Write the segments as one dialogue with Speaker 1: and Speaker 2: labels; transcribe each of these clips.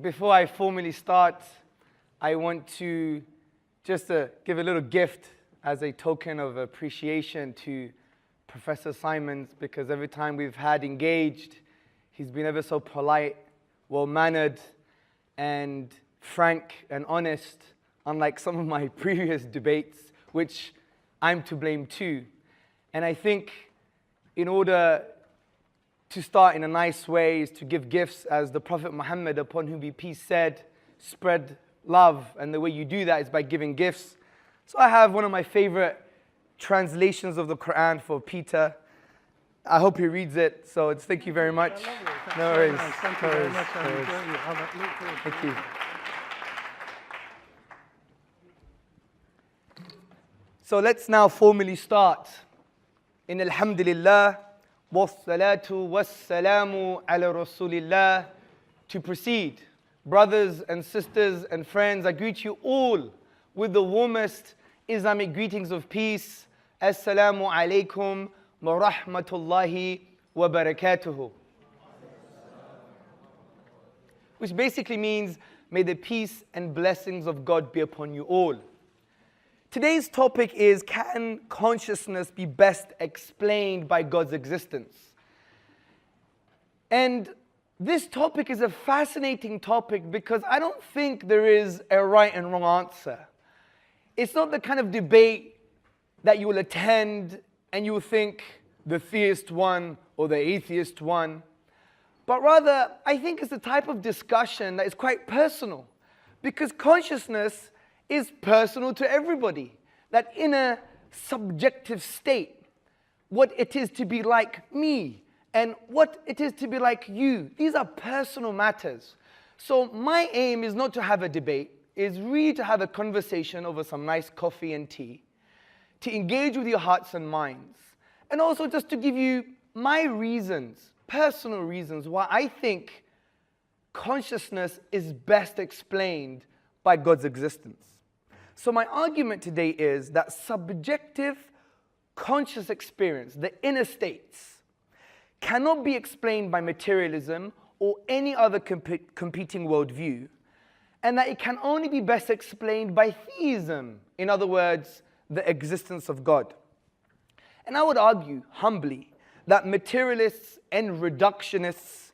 Speaker 1: Before I formally start, I want to just give a little gift as a token of appreciation to Professor Saimonz, because every time we've had engaged, he's been ever so polite, well-mannered, and frank and honest, unlike some of my previous debates, which I'm to blame too. And I think in order to start in a nice way is to give gifts, as the Prophet Muhammad, upon whom be peace, said, spread love, and the way you do that is by giving gifts. So I have one of my favorite translations of the Quran for Peter. I hope he reads it, so it's thank you very much. No worries.
Speaker 2: Thank you very much.
Speaker 1: Thank you. So let's now formally start. In Alhamdulillah, wassalatu wassalamu ala Rasulillah. To proceed, brothers and sisters and friends, I greet you all with the warmest Islamic greetings of peace. Assalamu alaikum wa rahmatullahi wa barakatuhu. Which basically means, may the peace and blessings of God be upon you all. Today's topic is, can consciousness be best explained by God's existence? And this topic is a fascinating topic because I don't think there is a right and wrong answer. It's not the kind of debate that you will attend and you will think the theist won or the atheist won. But rather, I think it's the type of discussion that is quite personal, because consciousness is personal to everybody. That inner subjective state, what it is to be like me and what it is to be like you, these are personal matters. So my aim is not to have a debate, is really to have a conversation over some nice coffee and tea, to engage with your hearts and minds, and also just to give you my reasons, personal reasons, why I think consciousness is best explained by God's existence. So my argument today is that subjective conscious experience, the inner states, cannot be explained by materialism or any other competing worldview, and that it can only be best explained by theism, in other words, the existence of God. And I would argue, humbly, that materialists and reductionists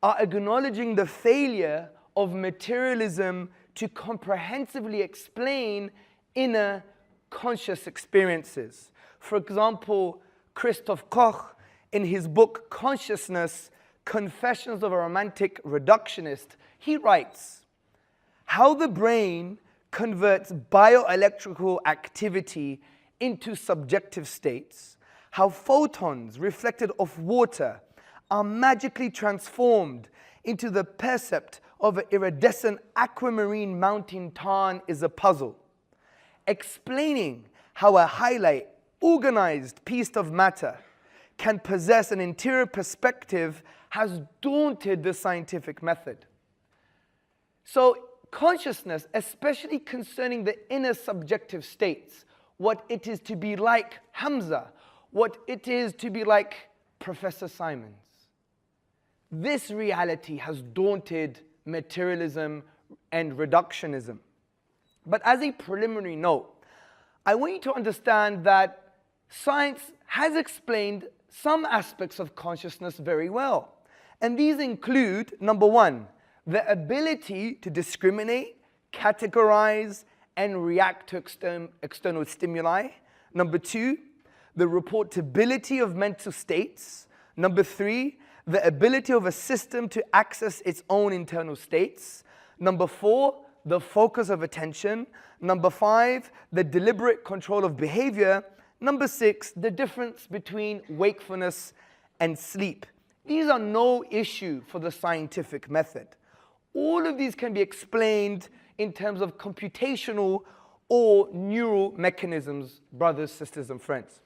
Speaker 1: are acknowledging the failure of materialism to comprehensively explain inner conscious experiences. For example, Christoph Koch, in his book Consciousness, Confessions of a Romantic Reductionist, he writes, how the brain converts bioelectrical activity into subjective states, how photons reflected off water are magically transformed into the percept of an iridescent aquamarine mountain tarn is a puzzle. Explaining how a highlight, organized piece of matter can possess an interior perspective has daunted the scientific method. So consciousness, especially concerning the inner subjective states, what it is to be like Hamza, what it is to be like Professor Saimonz, this reality has daunted materialism and reductionism. But as a preliminary note, I want you to understand that science has explained some aspects of consciousness very well. And these include, number one, the ability to discriminate, categorize, and react to external stimuli. Number two, the reportability of mental states. Number three, the ability of a system to access its own internal states. Number four, the focus of attention. Number five, the deliberate control of behavior. Number six, the difference between wakefulness and sleep. These are no issue for the scientific method. All of these can be explained in terms of computational or neural mechanisms, brothers, sisters, and friends.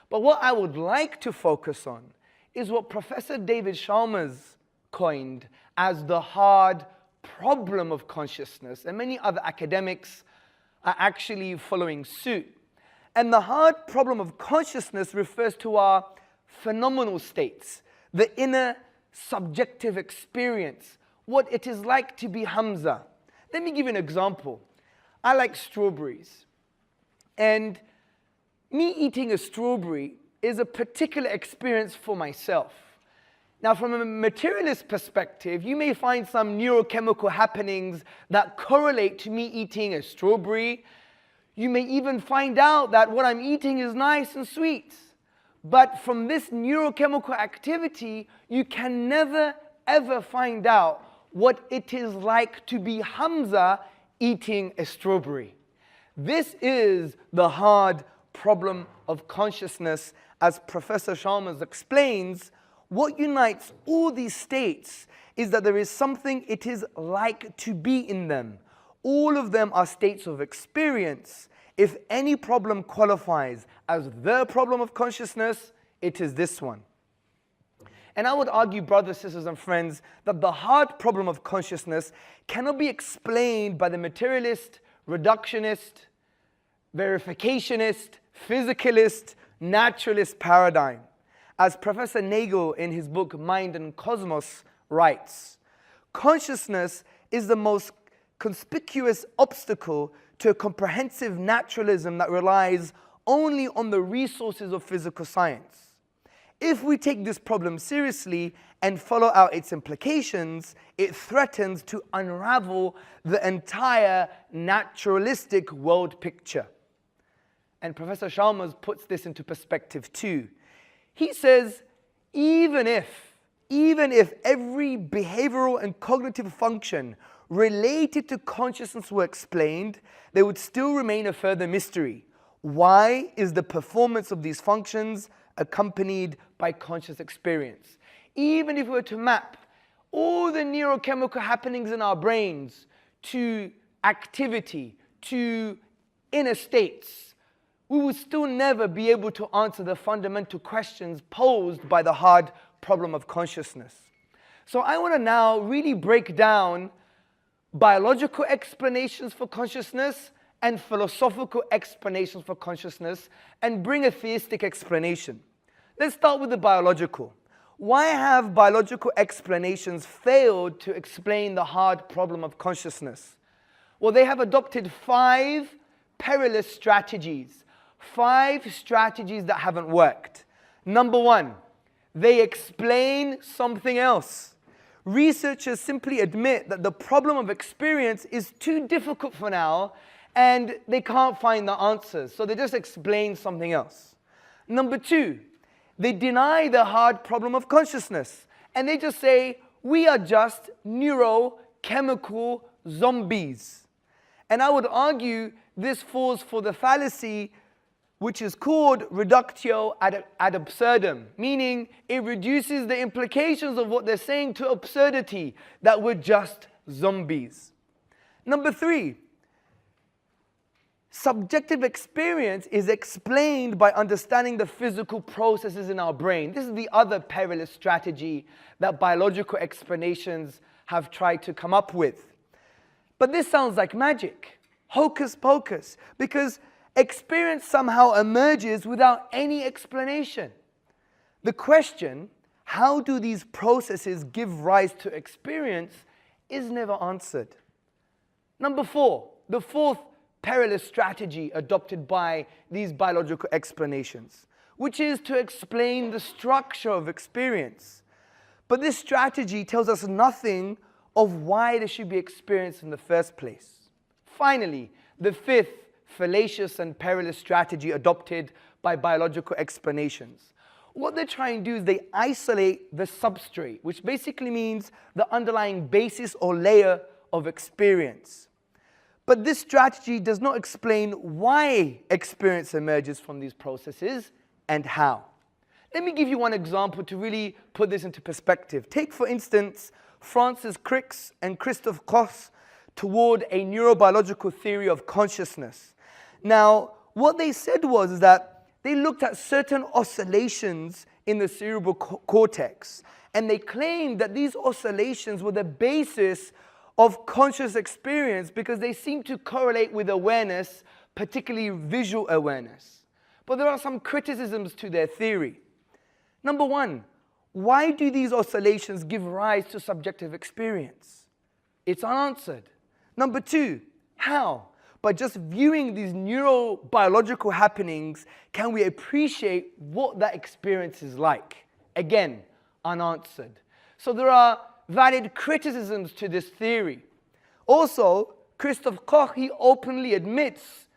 Speaker 1: But what I would like to focus on is what Professor David Chalmers coined as the hard problem of consciousness, and many other academics are actually following suit. And the hard problem of consciousness refers to our phenomenal states, the inner subjective experience, what it is like to be Hamza. Let me give you an example. I like strawberries. And me eating a strawberry is a particular experience for myself. Now, from a materialist perspective, you may find some neurochemical happenings that correlate to me eating a strawberry. You may even find out that what I'm eating is nice and sweet. But from this neurochemical activity, you can never, ever find out what it is like to be Hamza eating a strawberry. This is the hard problem of consciousness. As Professor Shalmans explains, what unites all these states is that there is something it is like to be in them. All of them are states of experience. If any problem qualifies as the problem of consciousness, it is this one. And I would argue, brothers, sisters, and friends, that the hard problem of consciousness cannot be explained by the materialist, reductionist, verificationist, physicalist, naturalist paradigm. As Professor Nagel in his book Mind and Cosmos writes, consciousness is the most conspicuous obstacle to a comprehensive naturalism that relies only on the resources of physical science. If we take this problem seriously and follow out its implications, it threatens to unravel the entire naturalistic world picture. And Professor Shalmans puts this into perspective too. He says, even if every behavioral and cognitive function related to consciousness were explained, there would still remain a further mystery. Why is the performance of these functions accompanied by conscious experience? Even if we were to map all the neurochemical happenings in our brains to activity, to inner states, we would still never be able to answer the fundamental questions posed by the hard problem of consciousness. So I want to now really break down biological explanations for consciousness and philosophical explanations for consciousness and bring a theistic explanation. Let's start with the biological. Why have biological explanations failed to explain the hard problem of consciousness? Well, they have adopted 5 perilous strategies. 5 strategies that haven't worked. Number 1, they explain something else. Researchers simply admit that the problem of experience is too difficult for now and they can't find the answers, so they just explain something else. Number 2, they deny the hard problem of consciousness and they just say, we are just neurochemical zombies. And I would argue this falls for the fallacy which is called reductio ad absurdum, meaning it reduces the implications of what they're saying to absurdity, that we're just zombies. Number 3, subjective experience is explained by understanding the physical processes in our brain. This is the other perilous strategy that biological explanations have tried to come up with. But this sounds like magic, hocus pocus, because experience somehow emerges without any explanation. The question, how do these processes give rise to experience, is never answered. Number 4, the 4th perilous strategy adopted by these biological explanations, which is to explain the structure of experience. But this strategy tells us nothing of why there should be experience in the first place. Finally, the 5th fallacious and perilous strategy adopted by biological explanations. What they're trying to do is they isolate the substrate, which basically means the underlying basis or layer of experience. But this strategy does not explain why experience emerges from these processes and how. Let me give you one example to really put this into perspective. Take, for instance, Francis Crick's and Christophe Koch's toward a neurobiological theory of consciousness. Now, what they said was that they looked at certain oscillations in the cerebral cortex, and they claimed that these oscillations were the basis of conscious experience because they seem to correlate with awareness, particularly visual awareness. But there are some criticisms to their theory. Number 1, why do these oscillations give rise to subjective experience? It's unanswered. Number two, how? By just viewing these neurobiological happenings, can we appreciate what that experience is like? Again, unanswered. So there are valid criticisms to this theory. Also, Christoph Koch, he openly admits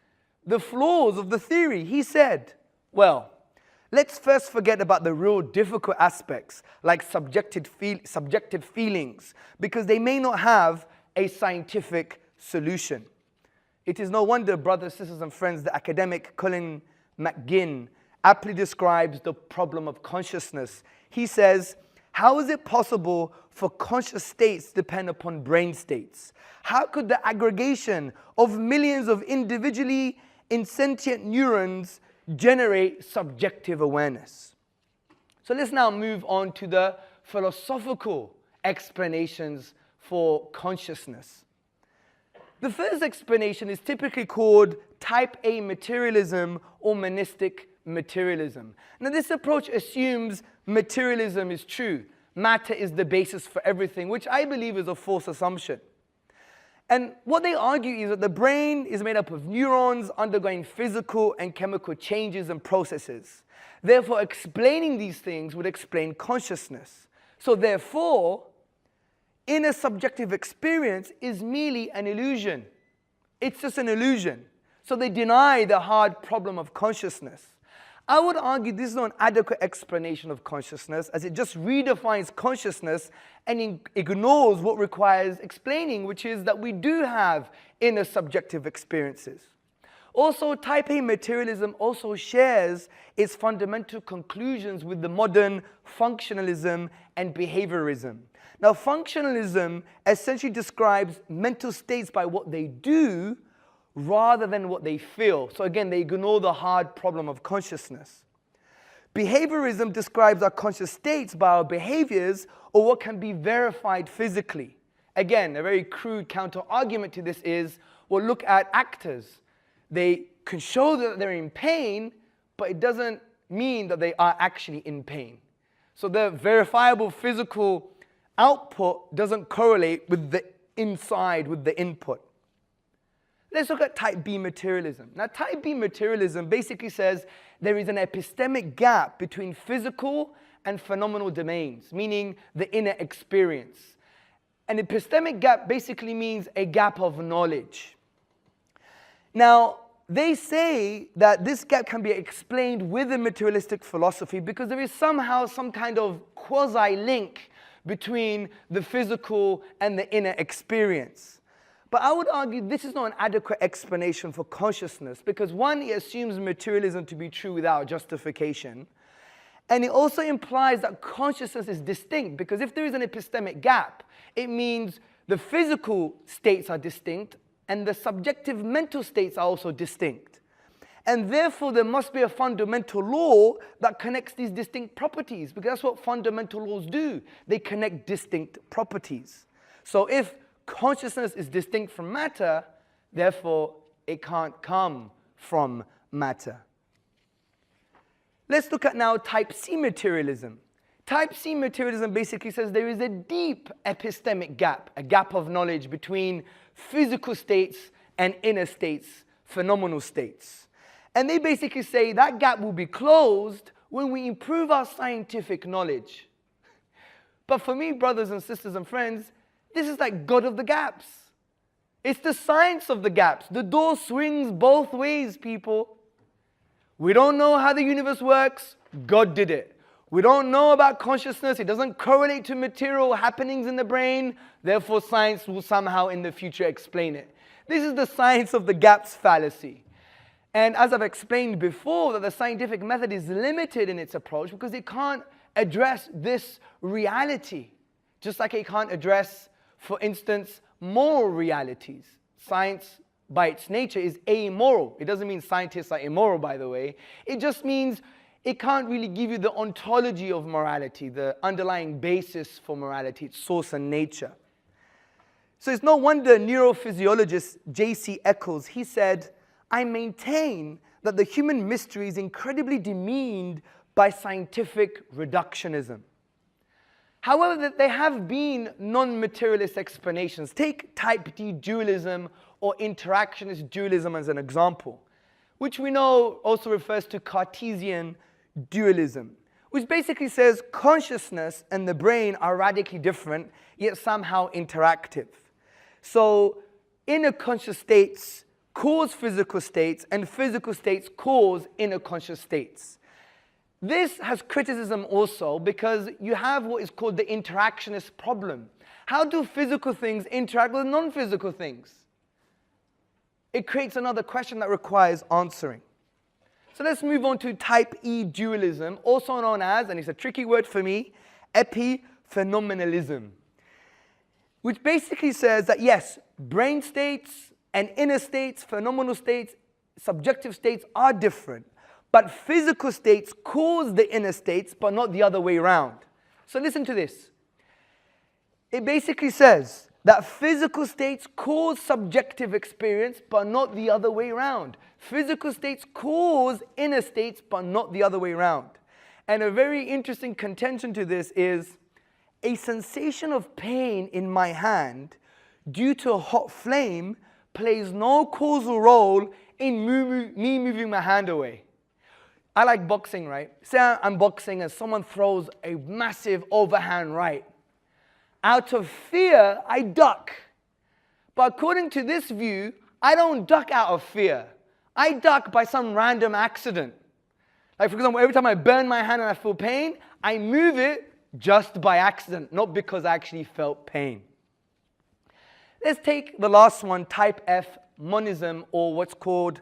Speaker 1: the flaws of the theory. He said, well, let's first forget about the real difficult aspects, like subjective feelings, because they may not have a scientific solution. It is no wonder, brothers, sisters, and friends, the academic Colin McGinn aptly describes the problem of consciousness. He says, how is it possible for conscious states to depend upon brain states? How could the aggregation of millions of individually insentient neurons generate subjective awareness? So let's now move on to the philosophical explanations for consciousness. The first explanation is typically called type A materialism or monistic materialism. Now, this approach assumes materialism is true. Matter is the basis for everything, which I believe is a false assumption. And what they argue is that the brain is made up of neurons undergoing physical and chemical changes and processes. Therefore, explaining these things would explain consciousness. So therefore, inner subjective experience is merely an illusion. It's just an illusion. So they deny the hard problem of consciousness. I would argue this is not an adequate explanation of consciousness, as it just redefines consciousness and ignores what requires explaining, which is that we do have inner subjective experiences. Also, type A materialism also shares its fundamental conclusions with the modern functionalism and behaviorism. Now, functionalism essentially describes mental states by what they do rather than what they feel. So again, they ignore the hard problem of consciousness. Behaviorism describes our conscious states by our behaviors or what can be verified physically. Again, a very crude counter-argument to this is, well, look at actors. They can show that they're in pain, but it doesn't mean that they are actually in pain. So the verifiable physical output doesn't correlate with the inside, with the input. Let's look at type B materialism. Now, type B materialism basically says there is an epistemic gap between physical and phenomenal domains, meaning the inner experience. An epistemic gap basically means a gap of knowledge. Now, they say that this gap can be explained with a materialistic philosophy because there is somehow some kind of quasi-link between the physical and the inner experience. But I would argue this is not an adequate explanation for consciousness because one, it assumes materialism to be true without justification. And it also implies that consciousness is distinct because if there is an epistemic gap, it means the physical states are distinct and the subjective mental states are also distinct. And therefore, there must be a fundamental law that connects these distinct properties because that's what fundamental laws do. They connect distinct properties. So if consciousness is distinct from matter, therefore it can't come from matter. Let's look at now type C materialism. Type C materialism basically says there is a deep epistemic gap, a gap of knowledge between physical states and inner states, phenomenal states. And they basically say that gap will be closed when we improve our scientific knowledge. But for me, brothers and sisters and friends, this is like God of the gaps. It's the science of the gaps. The door swings both ways, people. We don't know how the universe works. God did it. We don't know about consciousness. It doesn't correlate to material happenings in the brain. Therefore, science will somehow in the future explain it. This is the science of the gaps fallacy. And as I've explained before, that the scientific method is limited in its approach because it can't address this reality. Just like it can't address, for instance, moral realities. Science, by its nature, is amoral. It doesn't mean scientists are immoral, by the way. It just means it can't really give you the ontology of morality, the underlying basis for morality, its source and nature. So it's no wonder neurophysiologist J.C. Eccles, he said, I maintain that the human mystery is incredibly demeaned by scientific reductionism. However, there have been non-materialist explanations. Take type D dualism or interactionist dualism as an example, which we know also refers to Cartesian dualism, which basically says consciousness and the brain are radically different, yet somehow interactive. So inner conscious states cause physical states, and physical states cause inner conscious states. This has criticism also because you have what is called the interactionist problem. How do physical things interact with non-physical things? It creates another question that requires answering. So let's move on to type E dualism, also known as, and it's a tricky word for me, epiphenomenalism, which basically says that yes, brain states and inner states, phenomenal states, subjective states are different. But physical states cause the inner states, but not the other way around. So listen to this. It basically says that physical states cause subjective experience, but not the other way around. Physical states cause inner states, but not the other way around. And a very interesting contention to this is a sensation of pain in my hand due to a hot flame plays no causal role in me moving my hand away. I like boxing, right? Say I'm boxing and someone throws a massive overhand right. Out of fear, I duck. But according to this view, I don't duck out of fear. I duck by some random accident. Like for example, every time I burn my hand and I feel pain, I move it just by accident, not because I actually felt pain. Let's take the last one, type F, monism, or what's called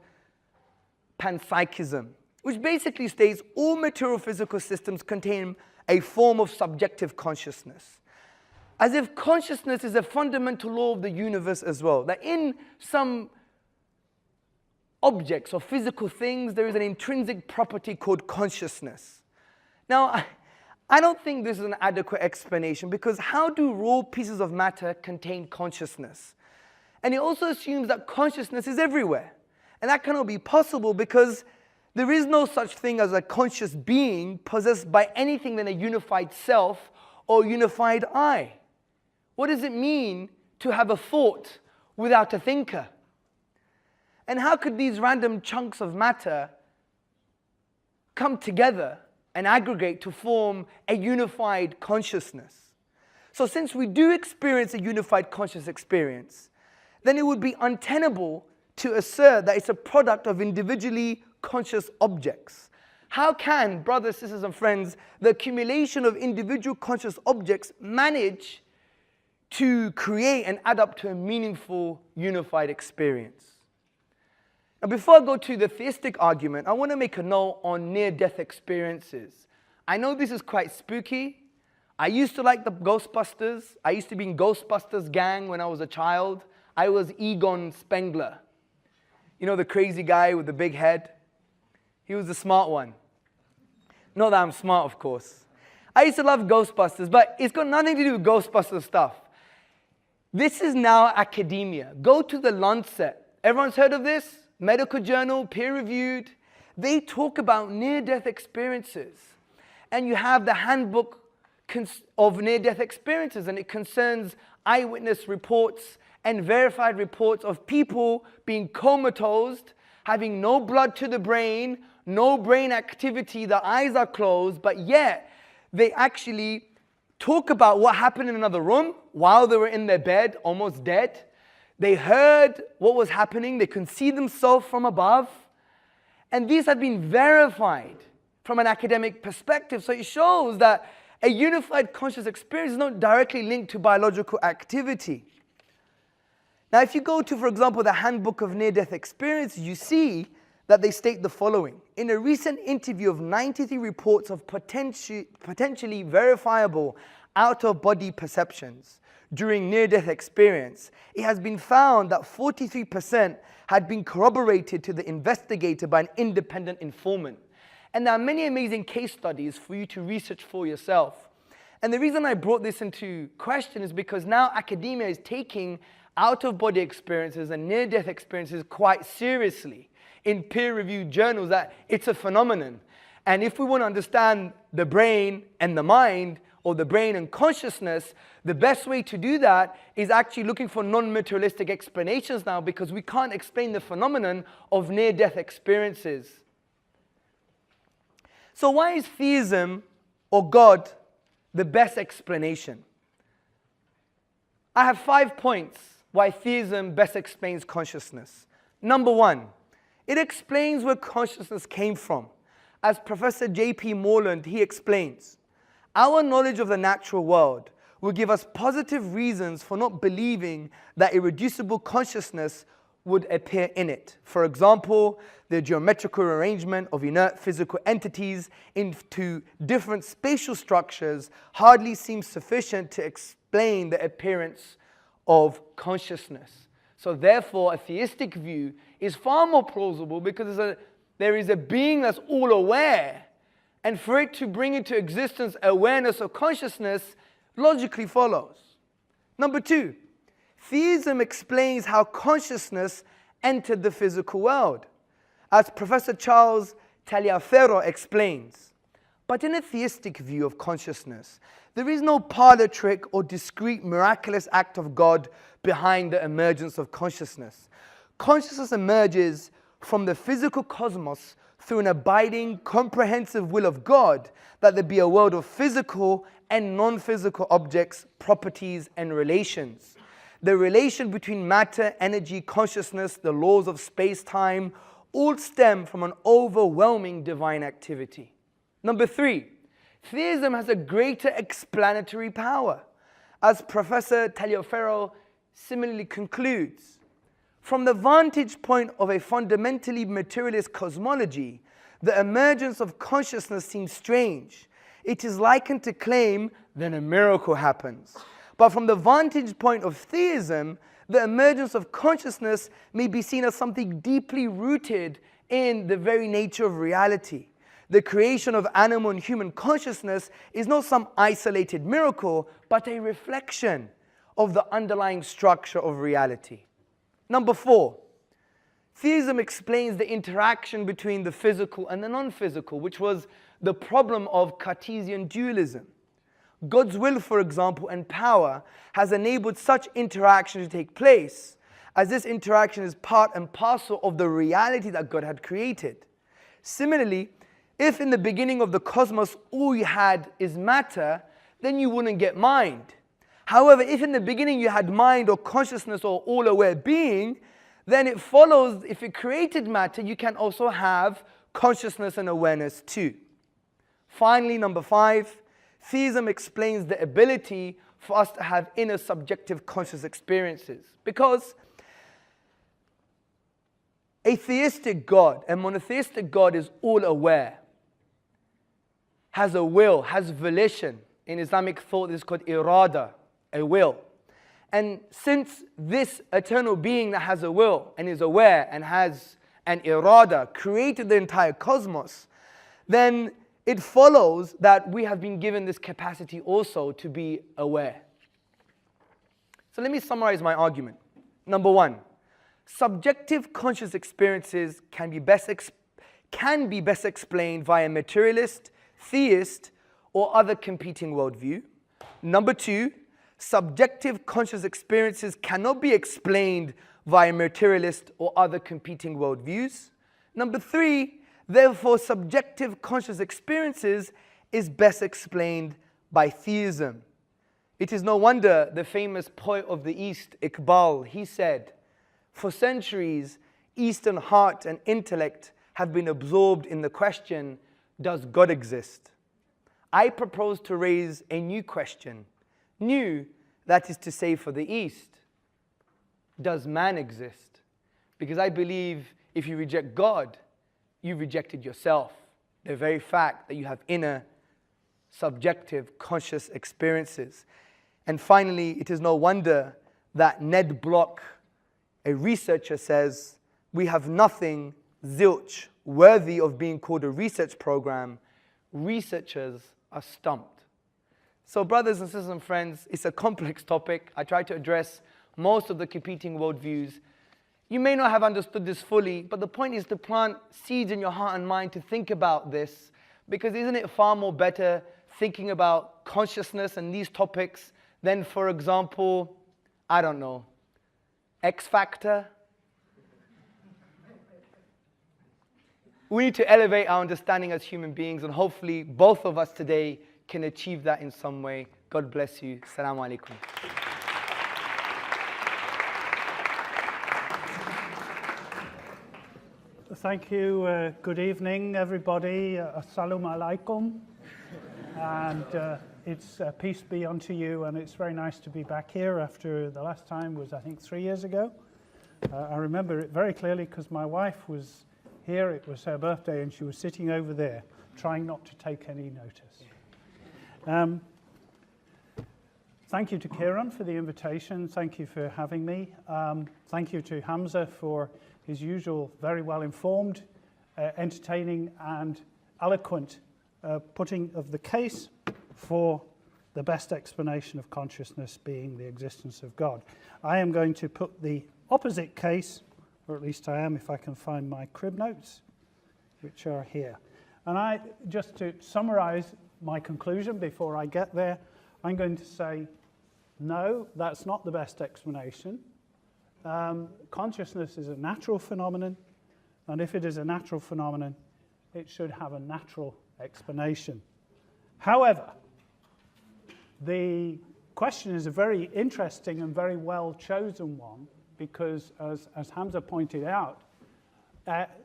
Speaker 1: panpsychism, which basically states all material physical systems contain a form of subjective consciousness. As if consciousness is a fundamental law of the universe as well. That in some objects or physical things, there is an intrinsic property called consciousness. Now, I don't think this is an adequate explanation because how do raw pieces of matter contain consciousness? And it also assumes that consciousness is everywhere. And that cannot be possible because there is no such thing as a conscious being possessed by anything than a unified self or unified I. What does it mean to have a thought without a thinker? And how could these random chunks of matter come together and aggregate to form a unified consciousness? So since we do experience a unified conscious experience, then it would be untenable to assert that it's a product of individually conscious objects. How can, brothers, sisters, and friends, the accumulation of individual conscious objects manage to create and add up to a meaningful, unified experience? Now, before I go to the theistic argument, I want to make a note on near-death experiences. I know this is quite spooky. I used to like the Ghostbusters. I used to be in Ghostbusters gang when I was a child. I was Egon Spengler. You know, the crazy guy with the big head? He was the smart one. Not that I'm smart, of course. I used to love Ghostbusters, but it's got nothing to do with Ghostbusters stuff. This is now academia. Go to the Lancet. Everyone's heard of this? Medical journal, peer-reviewed. They talk about near-death experiences. And you have the handbook of near-death experiences, and it concerns eyewitness reports and verified reports of people being comatose, having no blood to the brain, no brain activity, the eyes are closed, but yet they actually talk about what happened in another room while they were in their bed, almost dead. They heard what was happening. They could see themselves from above. And these have been verified from an academic perspective. So it shows that a unified conscious experience is not directly linked to biological activity. Now, if you go to, for example, the Handbook of Near-Death Experiences, you see that they state the following. In a recent interview of 93 reports of potentially verifiable out-of-body perceptions during near-death experience, it has been found that 43% had been corroborated to the investigator by an independent informant. And there are many amazing case studies for you to research for yourself. And the reason I brought this into question is because now academia is taking out-of-body experiences and near-death experiences quite seriously in peer-reviewed journals, that it's a phenomenon. And if we want to understand the brain and the mind, or the brain and consciousness, the best way to do that is actually looking for non-materialistic explanations now, because we can't explain the phenomenon of near-death experiences. So why is theism or God the best explanation? I have 5 points why theism best explains consciousness. Number 1, it explains where consciousness came from. As Professor J.P. Morland, he explains, our knowledge of the natural world will give us positive reasons for not believing that irreducible consciousness would appear in it. For example, the geometrical arrangement of inert physical entities into different spatial structures hardly seems sufficient to explain the appearance of consciousness. So therefore, a theistic view is far more plausible, because there is a being that's all aware, and for it to bring into existence awareness of consciousness logically follows. Number 2, theism explains how consciousness entered the physical world. As Professor Charles Taliaferro explains, but in a theistic view of consciousness, there is no parlor trick or discrete miraculous act of God behind the emergence of consciousness. Consciousness emerges from the physical cosmos through an abiding, comprehensive will of God, that there be a world of physical and non-physical objects, properties, and relations. The relation between matter, energy, consciousness, the laws of space-time, all stem from an overwhelming divine activity. Number 3, theism has a greater explanatory power. As Professor Taliaferro similarly concludes, from the vantage point of a fundamentally materialist cosmology, the emergence of consciousness seems strange. It is likened to claim, then a miracle happens. But from the vantage point of theism, the emergence of consciousness may be seen as something deeply rooted in the very nature of reality. The creation of animal and human consciousness is not some isolated miracle, but a reflection of the underlying structure of reality. Number 4, theism explains the interaction between the physical and the non-physical, which was the problem of Cartesian dualism. God's will, for example, and power has enabled such interaction to take place, as this interaction is part and parcel of the reality that God had created. Similarly, if in the beginning of the cosmos all you had is matter, then you wouldn't get mind. However, if in the beginning you had mind or consciousness or all-aware being, then it follows, if it created matter, you can also have consciousness and awareness too. Finally, number 5, theism explains the ability for us to have inner subjective conscious experiences. Because a theistic God, a monotheistic God, is all-aware, has a will, has volition. In Islamic thought, this is called irada, a will. And since this eternal being that has a will and is aware and has an irada created the entire cosmos, then it follows that we have been given this capacity also to be aware. So let me summarize my argument. Number 1, subjective conscious experiences can be best explained via materialist, theist, or other competing worldview. Number 2, subjective conscious experiences cannot be explained via materialist or other competing worldviews. Number 3, therefore, subjective conscious experiences is best explained by theism. It is no wonder the famous poet of the East, Iqbal, he said, for centuries, Eastern heart and intellect have been absorbed in the question, does God exist? I propose to raise a new question, new, that is to say for the East, does man exist? Because I believe if you reject God, you've rejected yourself. The very fact that you have inner, subjective, conscious experiences. And finally, it is no wonder that Ned Block, a researcher, says, we have nothing, zilch, worthy of being called a research program. Researchers are stumped. So brothers and sisters and friends, it's a complex topic. I try to address most of the competing worldviews. You may not have understood this fully, but the point is to plant seeds in your heart and mind to think about this, because isn't it far more better thinking about consciousness and these topics than, for example, I don't know, X Factor? We need to elevate our understanding as human beings, and hopefully both of us today can achieve that in some way. God bless you. Assalamu alaikum.
Speaker 2: Thank you. Good evening, everybody. Assalamu alaikum. And it's peace be unto you. And it's very nice to be back here after the last time was, I think, 3 years ago. I remember it very clearly because my wife was here. It was her birthday, and she was sitting over there, trying not to take any notice. Thank you to Kieran for the invitation. Thank you for having me. Thank you to Hamzة for his usual very well-informed, entertaining and eloquent putting of the case for the best explanation of consciousness being the existence of God. I am going to put the opposite case, or at least I am if I can find my crib notes, which are here. And just to summarize my conclusion before I get there, I'm going to say, no, that's not the best explanation. Consciousness is a natural phenomenon, and if it is a natural phenomenon, it should have a natural explanation. However, the question is a very interesting and very well chosen one, because as Hamzة pointed out,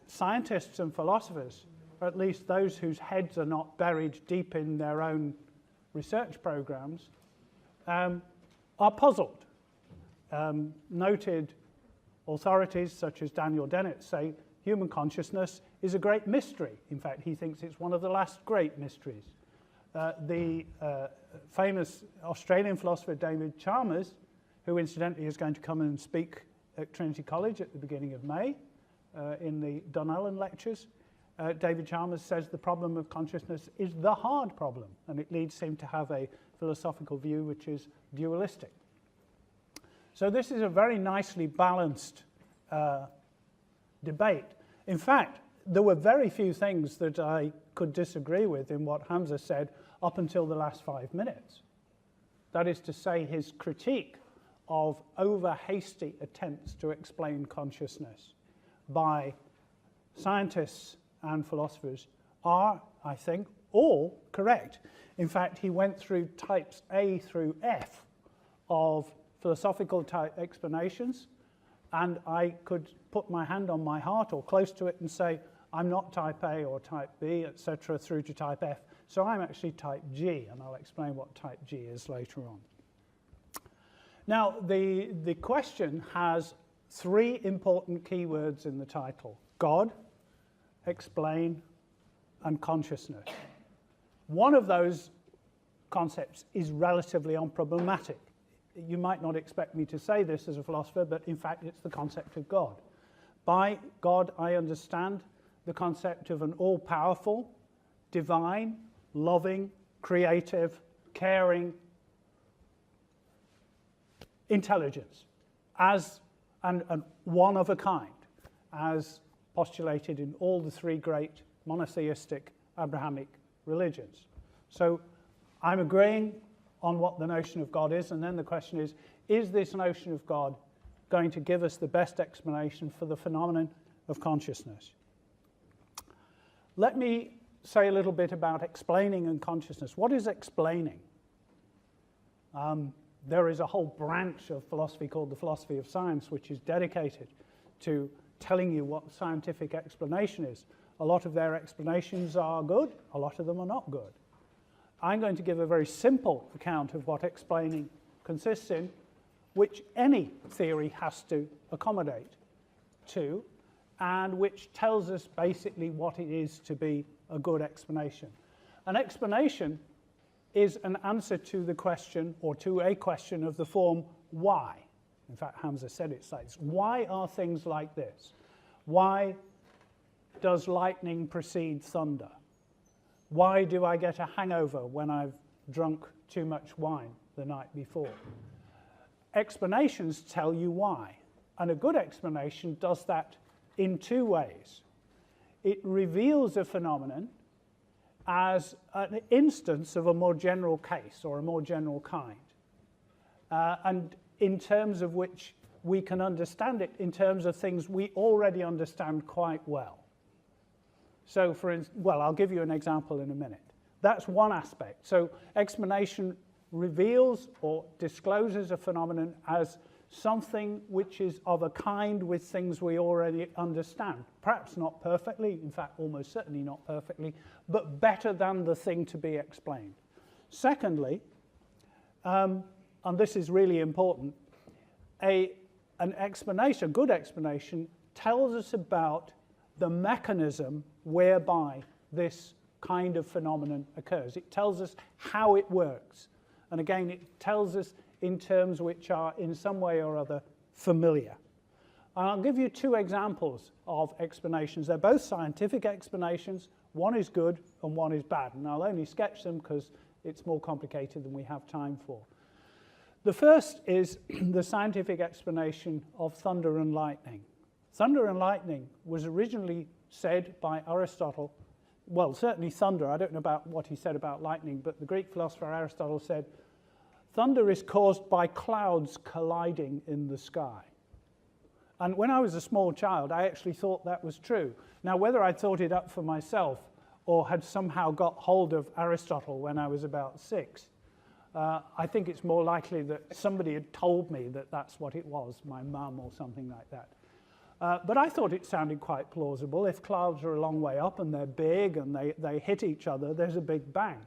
Speaker 2: scientists and philosophers, or at least those whose heads are not buried deep in their own research programs, are puzzled. Noted authorities such as Daniel Dennett say human consciousness is a great mystery. In fact, he thinks it's one of the last great mysteries. The famous Australian philosopher David Chalmers, who incidentally is going to come and speak at Trinity College at the beginning of May in the Donnellan lectures, David Chalmers says the problem of consciousness is the hard problem, and it leads him to have a philosophical view which is dualistic. So this is a very nicely balanced debate. In fact, there were very few things that I could disagree with in what Hamzة said up until the last 5 minutes. That is to say, his critique of over-hasty attempts to explain consciousness by scientists and philosophers are, I think, all correct. In fact, he went through types A through F of philosophical type explanations, and I could put my hand on my heart or close to it and say, I'm not type A or type B, etc., through to type F. So I'm actually type G, and I'll explain what type G is later on. Now, the question has 3 important keywords in the title: God, explain, and consciousness. One of those concepts is relatively unproblematic. You might not expect me to say this as a philosopher, but in fact it's the concept of God. By God, I understand the concept of an all-powerful, divine, loving, creative, caring intelligence, as and one of a kind, as postulated in all the 3 great monotheistic Abrahamic religions. So I'm agreeing on what the notion of God is, and then the question is this notion of God going to give us the best explanation for the phenomenon of consciousness? Let me say a little bit about explaining and consciousness. What is explaining? There is a whole branch of philosophy called the philosophy of science, which is dedicated to telling you what scientific explanation is. A lot of their explanations are good, a lot of them are not good. I'm going to give a very simple account of what explaining consists in, which any theory has to accommodate to, and which tells us basically what it is to be a good explanation. An explanation is an answer to the question, or to a question of the form, why? In fact, Hamzة said it like this. Why are things like this? Why does lightning precede thunder? Why do I get a hangover when I've drunk too much wine the night before? Explanations tell you why. And a good explanation does that in 2 ways. It reveals a phenomenon as an instance of a more general case or a more general kind, and in terms of which we can understand it in terms of things we already understand quite well. So, for instance, well, I'll give you an example in a minute. That's one aspect. So, explanation reveals or discloses a phenomenon as something which is of a kind with things we already understand. Perhaps not perfectly, in fact, almost certainly not perfectly, but better than the thing to be explained. Secondly, and this is really important, an explanation, a good explanation, tells us about the mechanism whereby this kind of phenomenon occurs. It tells us how it works. And again, it tells us in terms which are in some way or other familiar. And I'll give you two examples of explanations. They're both scientific explanations. One is good and one is bad. And I'll only sketch them because it's more complicated than we have time for. The first is the scientific explanation of thunder and lightning. Thunder and lightning was originally said by Aristotle. Well, certainly thunder. I don't know about what he said about lightning, but the Greek philosopher Aristotle said, thunder is caused by clouds colliding in the sky. And when I was a small child, I actually thought that was true. Now, whether I thought it up for myself or had somehow got hold of Aristotle when I was about 6, I think it's more likely that somebody had told me that that's what it was, my mum or something like that. But I thought it sounded quite plausible. If clouds are a long way up and they're big and they hit each other, there's a big bang.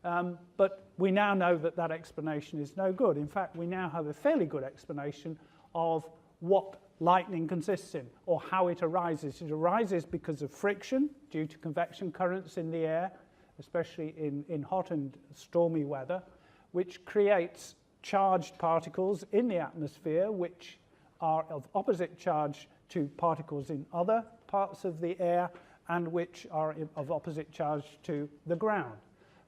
Speaker 2: But we now know that that explanation is no good. In fact, we now have a fairly good explanation of what lightning consists in, or how it arises. It arises because of friction due to convection currents in the air, especially in hot and stormy weather, which creates charged particles in the atmosphere, which are of opposite charge to particles in other parts of the air, and which are of opposite charge to the ground.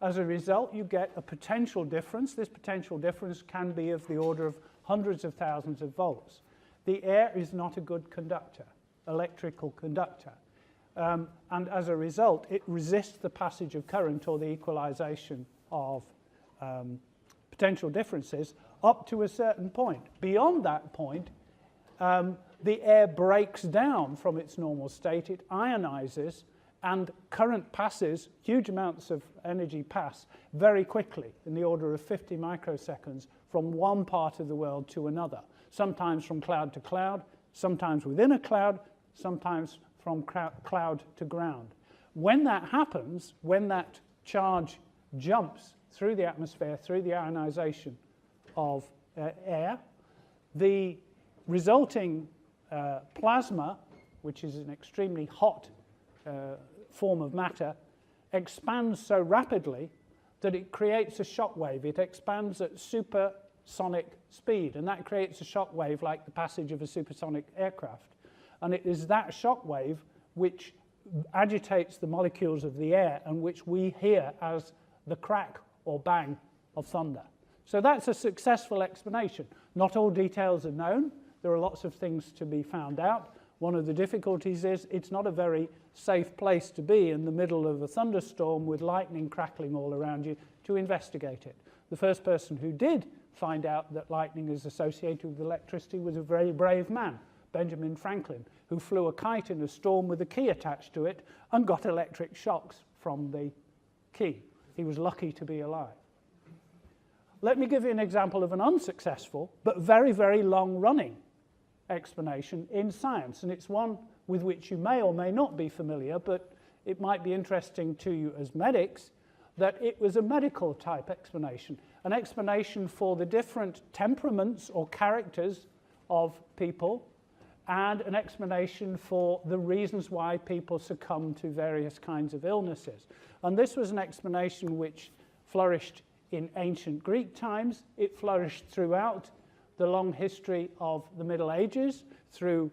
Speaker 2: As a result, you get a potential difference. This potential difference can be of the order of hundreds of thousands of volts. The air is not a good conductor, electrical conductor. And as a result, it resists the passage of current or the equalization of potential differences up to a certain point. Beyond that point, the air breaks down from its normal state, it ionizes, and current passes, huge amounts of energy pass very quickly, in the order of 50 microseconds, from one part of the world to another, sometimes from cloud to cloud, sometimes within a cloud, sometimes from cloud to ground. When that happens, when that charge jumps through the atmosphere, through the ionization of air, the resulting plasma, which is an extremely hot form of matter, expands so rapidly that it creates a shock wave. It expands at supersonic speed, and that creates a shock wave like the passage of a supersonic aircraft. And it is that shock wave which agitates the molecules of the air and which we hear as the crack or bang of thunder. So that's a successful explanation. Not all details are known. There are lots of things to be found out. One of the difficulties is it's not a very safe place to be in the middle of a thunderstorm with lightning crackling all around you to investigate it. The first person who did find out that lightning is associated with electricity was a very brave man, Benjamin Franklin, who flew a kite in a storm with a key attached to it and got electric shocks from the key. He was lucky to be alive. Let me give you an example of an unsuccessful but very, very long-running explanation in science, and it's one with which you may or may not be familiar, but it might be interesting to you as medics, that it was a medical type explanation, an explanation for the different temperaments or characters of people, and an explanation for the reasons why people succumb to various kinds of illnesses. And this was an explanation which flourished in ancient Greek times. It flourished throughout the long history of the Middle Ages, through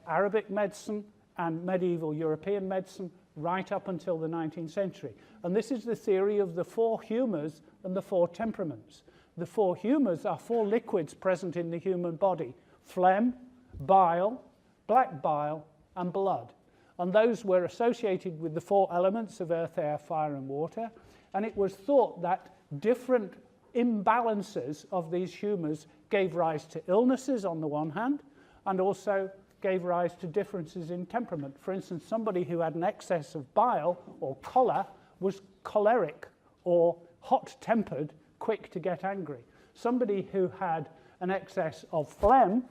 Speaker 2: Arabic medicine and medieval European medicine, right up until the 19th century. And this is the theory of the 4 humours and the 4 temperaments. The 4 humours are 4 liquids present in the human body: phlegm, bile, black bile, and blood. and those were associated with the 4 elements of earth, air, fire, and water. And it was thought that different imbalances of these humours gave rise to illnesses on the one hand, and also gave rise to differences in temperament. For instance, somebody who had an excess of bile or choler was choleric or hot-tempered, quick to get angry. Somebody who had an excess of phlegm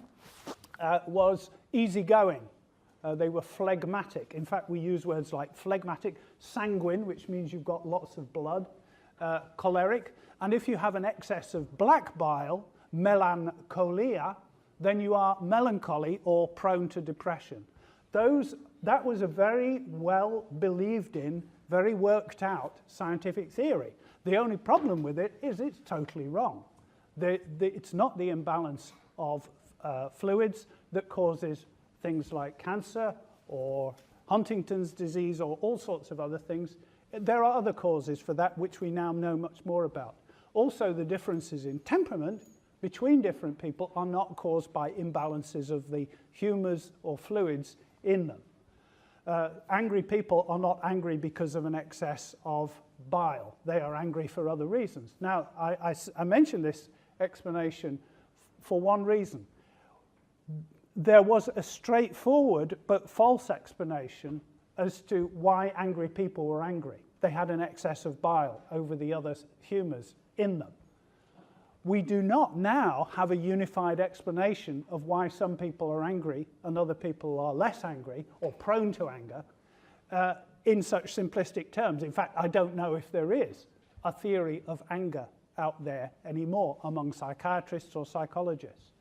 Speaker 2: was easygoing. They were phlegmatic. In fact, we use words like phlegmatic, sanguine, which means you've got lots of blood, choleric. And if you have an excess of black bile, melancholia, then you are melancholy or prone to depression. That was a very well believed in, very worked out scientific theory. The only problem with it is it's totally wrong. It's not the imbalance of fluids that causes things like cancer or Huntington's disease or all sorts of other things. There are other causes for that which we now know much more about. Also, the differences in temperament between different people are not caused by imbalances of the humours or fluids in them. Angry people are not angry because of an excess of bile. They are angry for other reasons. Now, I mention this explanation for one reason. There was a straightforward but false explanation as to why angry people were angry. They had an excess of bile over the other humours in them. We do not now have a unified explanation of why some people are angry and other people are less angry or prone to anger in such simplistic terms. In fact, I don't know if there is a theory of anger out there anymore among psychiatrists or psychologists.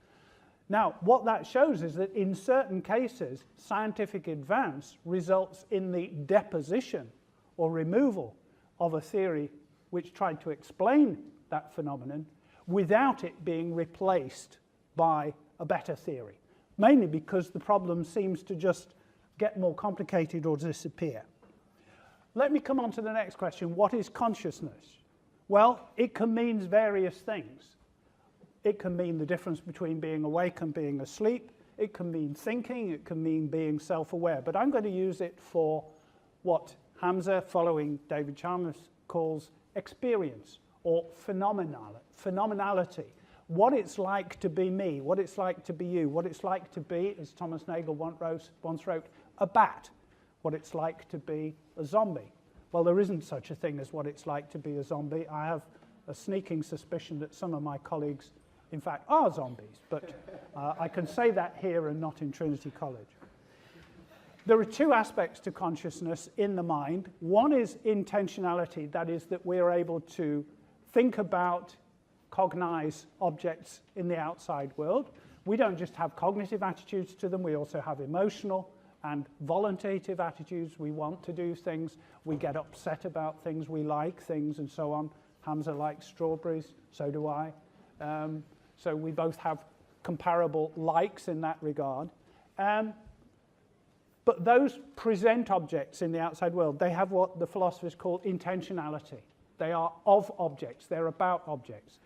Speaker 2: Now, what that shows is that in certain cases, scientific advance results in the deposition or removal of a theory which tried to explain that phenomenon without it being replaced by a better theory, mainly because the problem seems to just get more complicated or disappear. Let me come on to the next question. What is consciousness? Well, it can mean various things. It can mean the difference between being awake and being asleep. It can mean thinking. It can mean being self-aware. But I'm going to use it for what Hamzة, following David Chalmers, calls experience or phenomenality. What it's like to be me, what it's like to be you, what it's like to be, as Thomas Nagel once wrote, a bat, what it's like to be a zombie. Well, there isn't such a thing as what it's like to be a zombie. I have a sneaking suspicion that some of my colleagues, in fact, are zombies, but I can say that here and not in Trinity College. There are 2 aspects to consciousness in the mind. One is intentionality, that is, that we're able to think about, cognize objects in the outside world. We don't just have cognitive attitudes to them, we also have emotional and voluntative attitudes. We want to do things, we get upset about things, we like things, and so on. Hamzة likes strawberries, so do I. So we both have comparable likes in that regard. But those present objects in the outside world, they have what the philosophers call intentionality. They are of objects, they're about objects.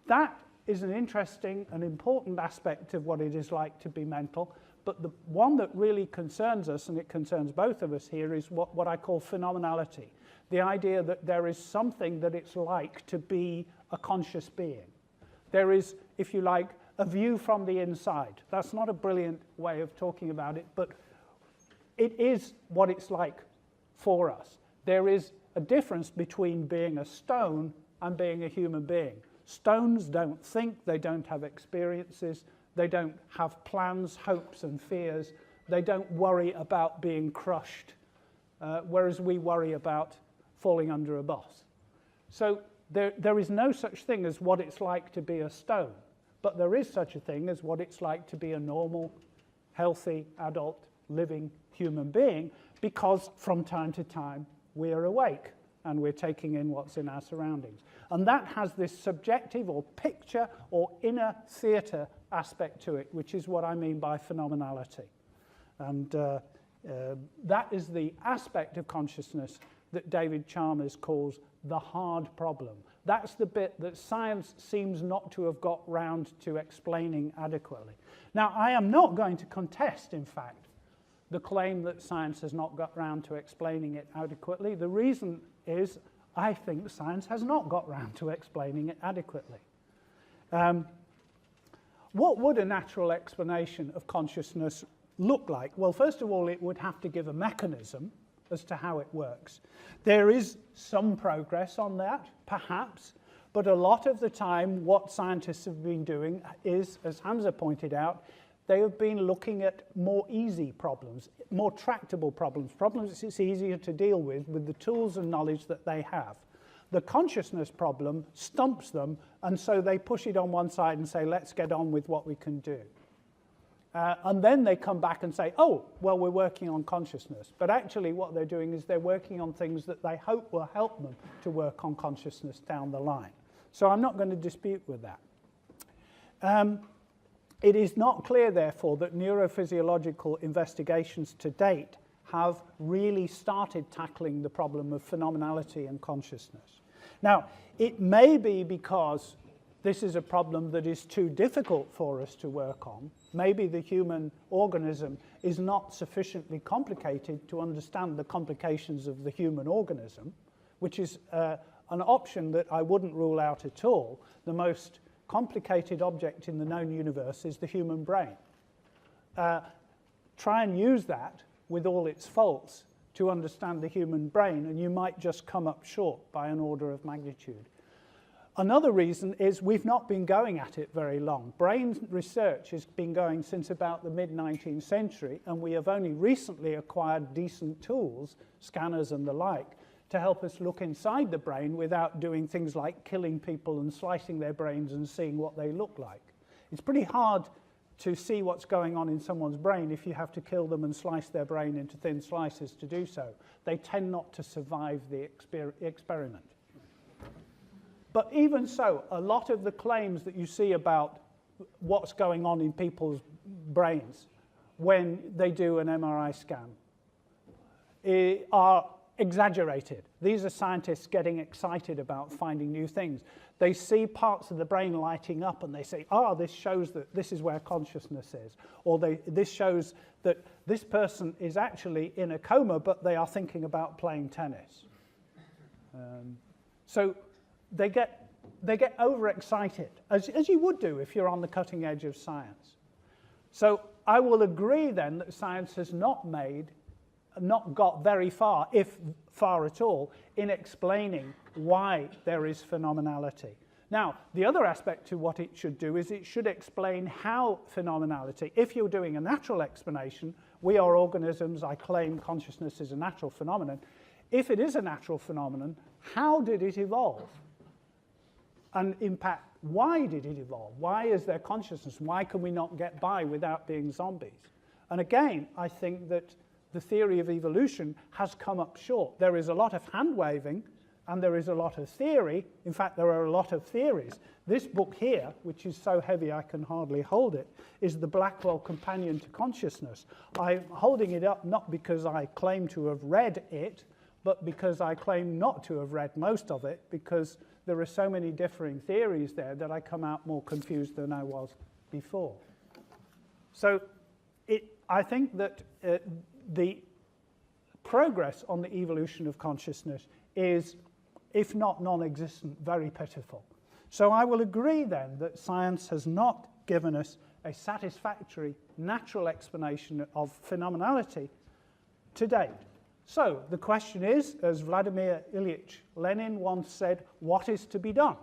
Speaker 2: That is an interesting and important aspect of what it is like to be mental, but the one that really concerns us, and it concerns both of us here, is what I call phenomenality. The idea that there is something that it's like to be a conscious being. There is, if you like, a view from the inside. That's not a brilliant way of talking about it, but it is what it's like for us. There is a difference between being a stone and being a human being. Stones don't think, they don't have experiences, they don't have plans, hopes, and fears. They don't worry about being crushed, whereas we worry about falling under a bus. So there is no such thing as what it's like to be a stone, but there is such a thing as what it's like to be a normal, healthy, adult, living human being, because from time to time we're awake and we're taking in what's in our surroundings. And that has this subjective or picture or inner theatre aspect to it, which is what I mean by phenomenality. And that is the aspect of consciousness that David Chalmers calls the hard problem. That's the bit that science seems not to have got round to explaining adequately. Now, I am not going to contest, in fact, the claim that science has not got round to explaining it adequately. The reason is, I think science has not got round to explaining it adequately. What would a natural explanation of consciousness look like? Well, first of all, it would have to give a mechanism as to how it works. There is some progress on that, perhaps, but a lot of the time what scientists have been doing is, as Hamza pointed out, they have been looking at more easy problems, more tractable problems, problems it's easier to deal with the tools and knowledge that they have. The consciousness problem stumps them, and so they push it on one side and say, let's get on with what we can do. And then they come back and say, oh, well, we're working on consciousness. But actually what they're doing is they're working on things that they hope will help them to work on consciousness down the line. So I'm not going to dispute with that. It is not clear, therefore, that neurophysiological investigations to date have really started tackling the problem of phenomenality and consciousness. Now, it may be because this is a problem that is too difficult for us to work on. Maybe the human organism is not sufficiently complicated to understand the complications of the human organism, which is an option that I wouldn't rule out at all. The most complicated object in the known universe is the human brain. Try and use that with all its faults to understand the human brain, and you might just come up short by an order of magnitude. Another reason is we've not been going at it very long. Brain research has been going since about the mid-19th century, and we have only recently acquired decent tools, scanners and the like, to help us look inside the brain without doing things like killing people and slicing their brains and seeing what they look like. It's pretty hard to see what's going on in someone's brain if you have to kill them and slice their brain into thin slices to do so. They tend not to survive the experiment. But even so, a lot of the claims that you see about what's going on in people's brains when they do an MRI scan are exaggerated. These are scientists getting excited about finding new things. They see parts of the brain lighting up and they say, this shows that this is where consciousness is. Or this shows that this person is actually in a coma, but they are thinking about playing tennis. So they get overexcited, as you would do if you're on the cutting edge of science. So I will agree then that science has not got very far, if far at all, in explaining why there is phenomenality. Now, the other aspect to what it should do is it should explain how phenomenality, if you're doing a natural explanation, we are organisms, I claim consciousness is a natural phenomenon. If it is a natural phenomenon, how did it evolve? And in fact, why did it evolve? Why is there consciousness? Why can we not get by without being zombies? And again, I think that the theory of evolution has come up short. There is a lot of hand-waving, and there is a lot of theory. In fact, there are a lot of theories. This book here, which is so heavy I can hardly hold it, is the Blackwell Companion to Consciousness. I'm holding it up not because I claim to have read it, but because I claim not to have read most of it, because there are so many differing theories there that I come out more confused than I was before. So I think that the progress on the evolution of consciousness is, if not non-existent, very pitiful. So I will agree then that science has not given us a satisfactory natural explanation of phenomenality to date. So the question is, as Vladimir Ilyich Lenin once said, what is to be done?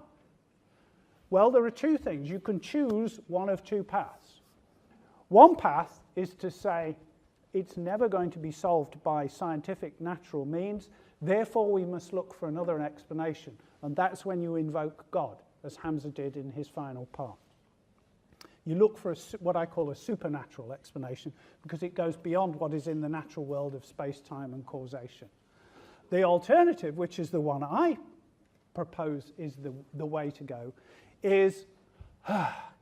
Speaker 2: Well, there are two things. You can choose one of two paths. One path is to say, it's never going to be solved by scientific natural means, therefore we must look for another explanation. And that's when you invoke God, as Hamza did in his final part. You look for what I call a supernatural explanation, because it goes beyond what is in the natural world of space-time and causation. The alternative, which is the one I propose is the way to go, is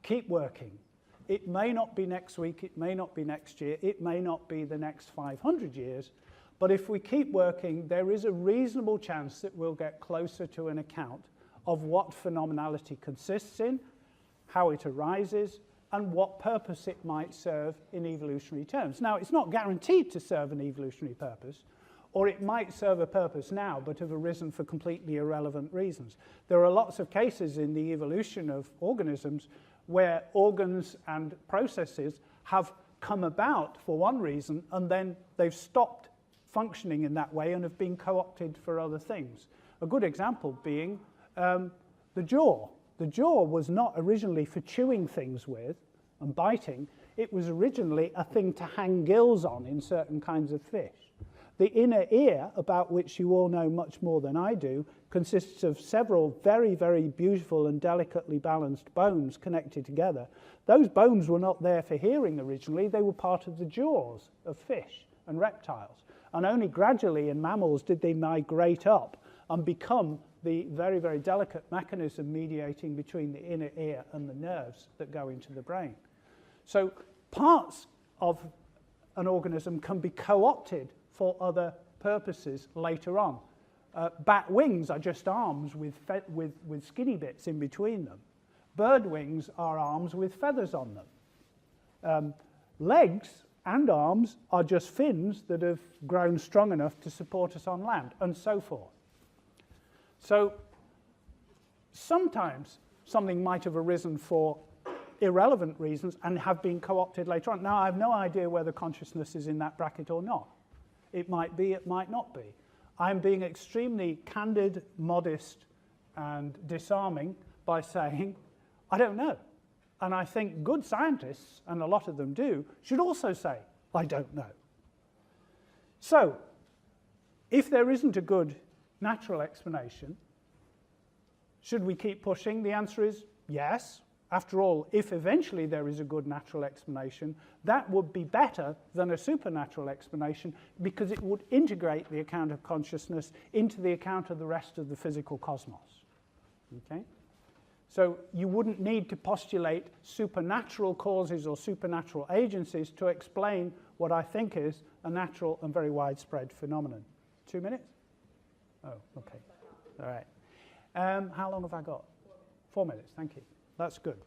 Speaker 2: keep working. It may not be next week, it may not be next year, it may not be the next 500 years, but if we keep working, there is a reasonable chance that we'll get closer to an account of what phenomenality consists in, how it arises, and what purpose it might serve in evolutionary terms. Now, it's not guaranteed to serve an evolutionary purpose, or it might serve a purpose now, but have arisen for completely irrelevant reasons. There are lots of cases in the evolution of organisms where organs and processes have come about for one reason, and then they've stopped functioning in that way and have been co-opted for other things. A good example being the jaw. The jaw was not originally for chewing things with and biting. It was originally a thing to hang gills on in certain kinds of fish. The inner ear, about which you all know much more than I do, consists of several very, very beautiful and delicately balanced bones connected together. Those bones were not there for hearing originally. They were part of the jaws of fish and reptiles. And only gradually in mammals did they migrate up and become the very, very delicate mechanism mediating between the inner ear and the nerves that go into the brain. So parts of an organism can be co-opted for other purposes later on. Bat wings are just arms with skinny bits in between them. Bird wings are arms with feathers on them. Legs and arms are just fins that have grown strong enough to support us on land, and so forth. So sometimes something might have arisen for irrelevant reasons and have been co-opted later on. Now, I have no idea whether consciousness is in that bracket or not. It might be, it might not be. I'm being extremely candid, modest, and disarming by saying, I don't know. And I think good scientists, and a lot of them do, should also say, I don't know. So, if there isn't a good natural explanation, should we keep pushing? The answer is yes. After all, if eventually there is a good natural explanation, that would be better than a supernatural explanation because it would integrate the account of consciousness into the account of the rest of the physical cosmos. Okay? So you wouldn't need to postulate supernatural causes or supernatural agencies to explain what I think is a natural and very widespread phenomenon. 2 minutes? Oh, okay. All right. How long have I got? 4 minutes, thank you. That's good.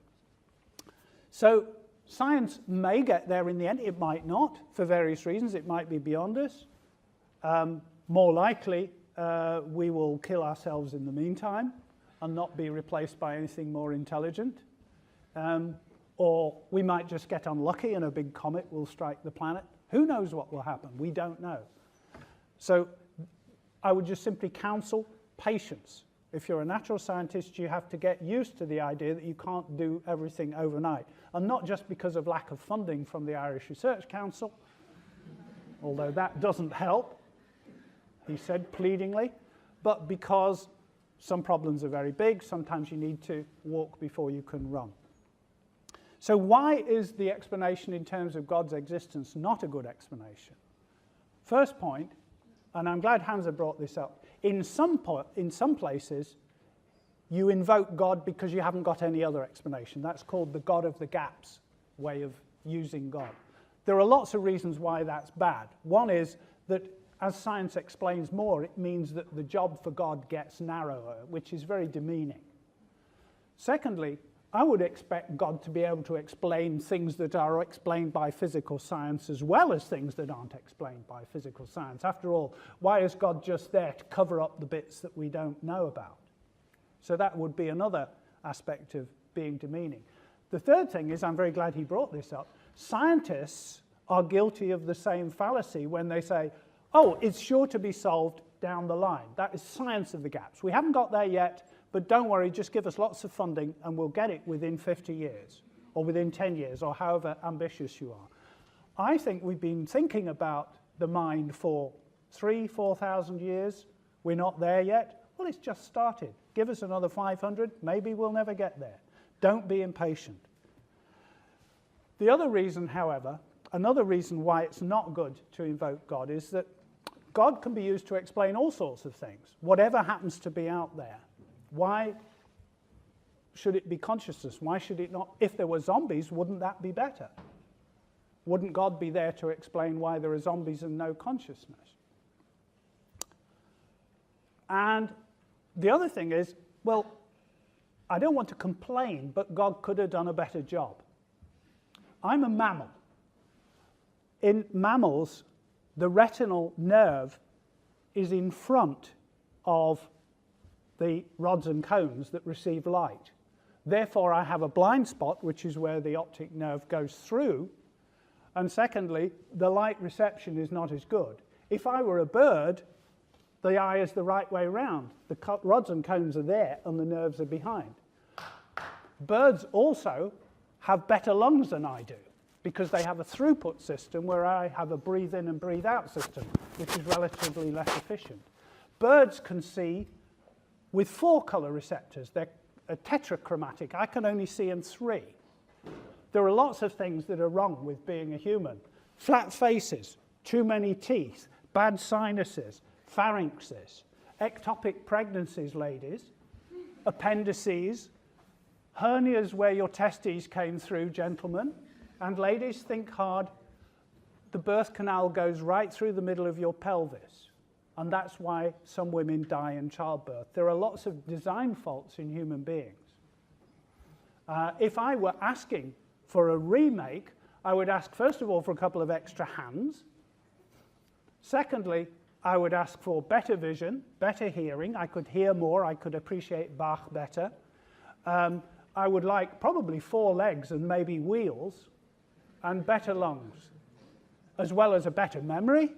Speaker 2: So science may get there in the end. It might not, for various reasons. It might be beyond us. More likely, we will kill ourselves in the meantime and not be replaced by anything more intelligent. Or we might just get unlucky and a big comet will strike the planet. Who knows what will happen? We don't know. So I would just simply counsel patience. If you're a natural scientist, you have to get used to the idea that you can't do everything overnight. And not just because of lack of funding from the Irish Research Council, although that doesn't help, he said pleadingly, but because some problems are very big. Sometimes you need to walk before you can run. So why is the explanation in terms of God's existence not a good explanation? First point, and I'm glad Hamza brought this up, in some places, you invoke God because you haven't got any other explanation. That's called the God of the gaps way of using God. There are lots of reasons why that's bad. One is that as science explains more, it means that the job for God gets narrower, which is very demeaning. Secondly, I would expect God to be able to explain things that are explained by physical science as well as things that aren't explained by physical science. After all, why is God just there to cover up the bits that we don't know about? So that would be another aspect of being demeaning. The third thing is, I'm very glad he brought this up, scientists are guilty of the same fallacy when they say, oh, it's sure to be solved down the line. That is science of the gaps. We haven't got there yet, but don't worry, just give us lots of funding and we'll get it within 50 years or within 10 years or however ambitious you are. I think we've been thinking about the mind for 4,000 years. We're not there yet. Well, it's just started. Give us another 500, maybe we'll never get there. Don't be impatient. The other reason, however, another reason why it's not good to invoke God is that God can be used to explain all sorts of things, whatever happens to be out there. Why should it be consciousness? Why should it not? If there were zombies, wouldn't that be better? Wouldn't God be there to explain why there are zombies and no consciousness? And the other thing is, well, I don't want to complain, but God could have done a better job. I'm a mammal. In mammals, the retinal nerve is in front of the rods and cones that receive light. Therefore, I have a blind spot, which is where the optic nerve goes through. And secondly, the light reception is not as good. If I were a bird, the eye is the right way round. The rods and cones are there and the nerves are behind. Birds also have better lungs than I do because they have a throughput system where I have a breathe in and breathe out system, which is relatively less efficient. Birds can see with 4 color receptors. They're tetrachromatic. I can only see in 3. There are lots of things that are wrong with being a human. Flat faces, too many teeth, bad sinuses, pharynxes, ectopic pregnancies, ladies, appendices, hernias where your testes came through, gentlemen, and ladies, think hard. The birth canal goes right through the middle of your pelvis, and that's why some women die in childbirth. There are lots of design faults in human beings. If I were asking for a remake, I would ask, first of all, for a couple of extra hands. Secondly, I would ask for better vision, better hearing. I could hear more. I could appreciate Bach better. I would like probably 4 legs and maybe wheels and better lungs, as well as a better memory,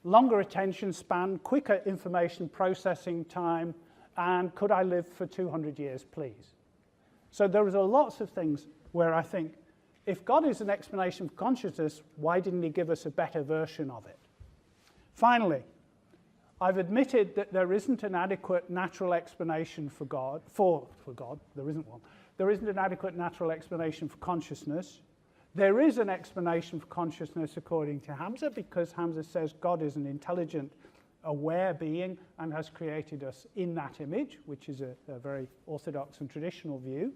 Speaker 2: longer attention span, quicker information processing time, and could I live for 200 years, please? So there are lots of things where I think, if God is an explanation of consciousness, why didn't he give us a better version of it? Finally, I've admitted that there isn't an adequate natural explanation for God. There isn't one. There isn't an adequate natural explanation for consciousness. There is an explanation for consciousness according to Hamza, because Hamza says God is an intelligent, aware being and has created us in that image, which is a very orthodox and traditional view.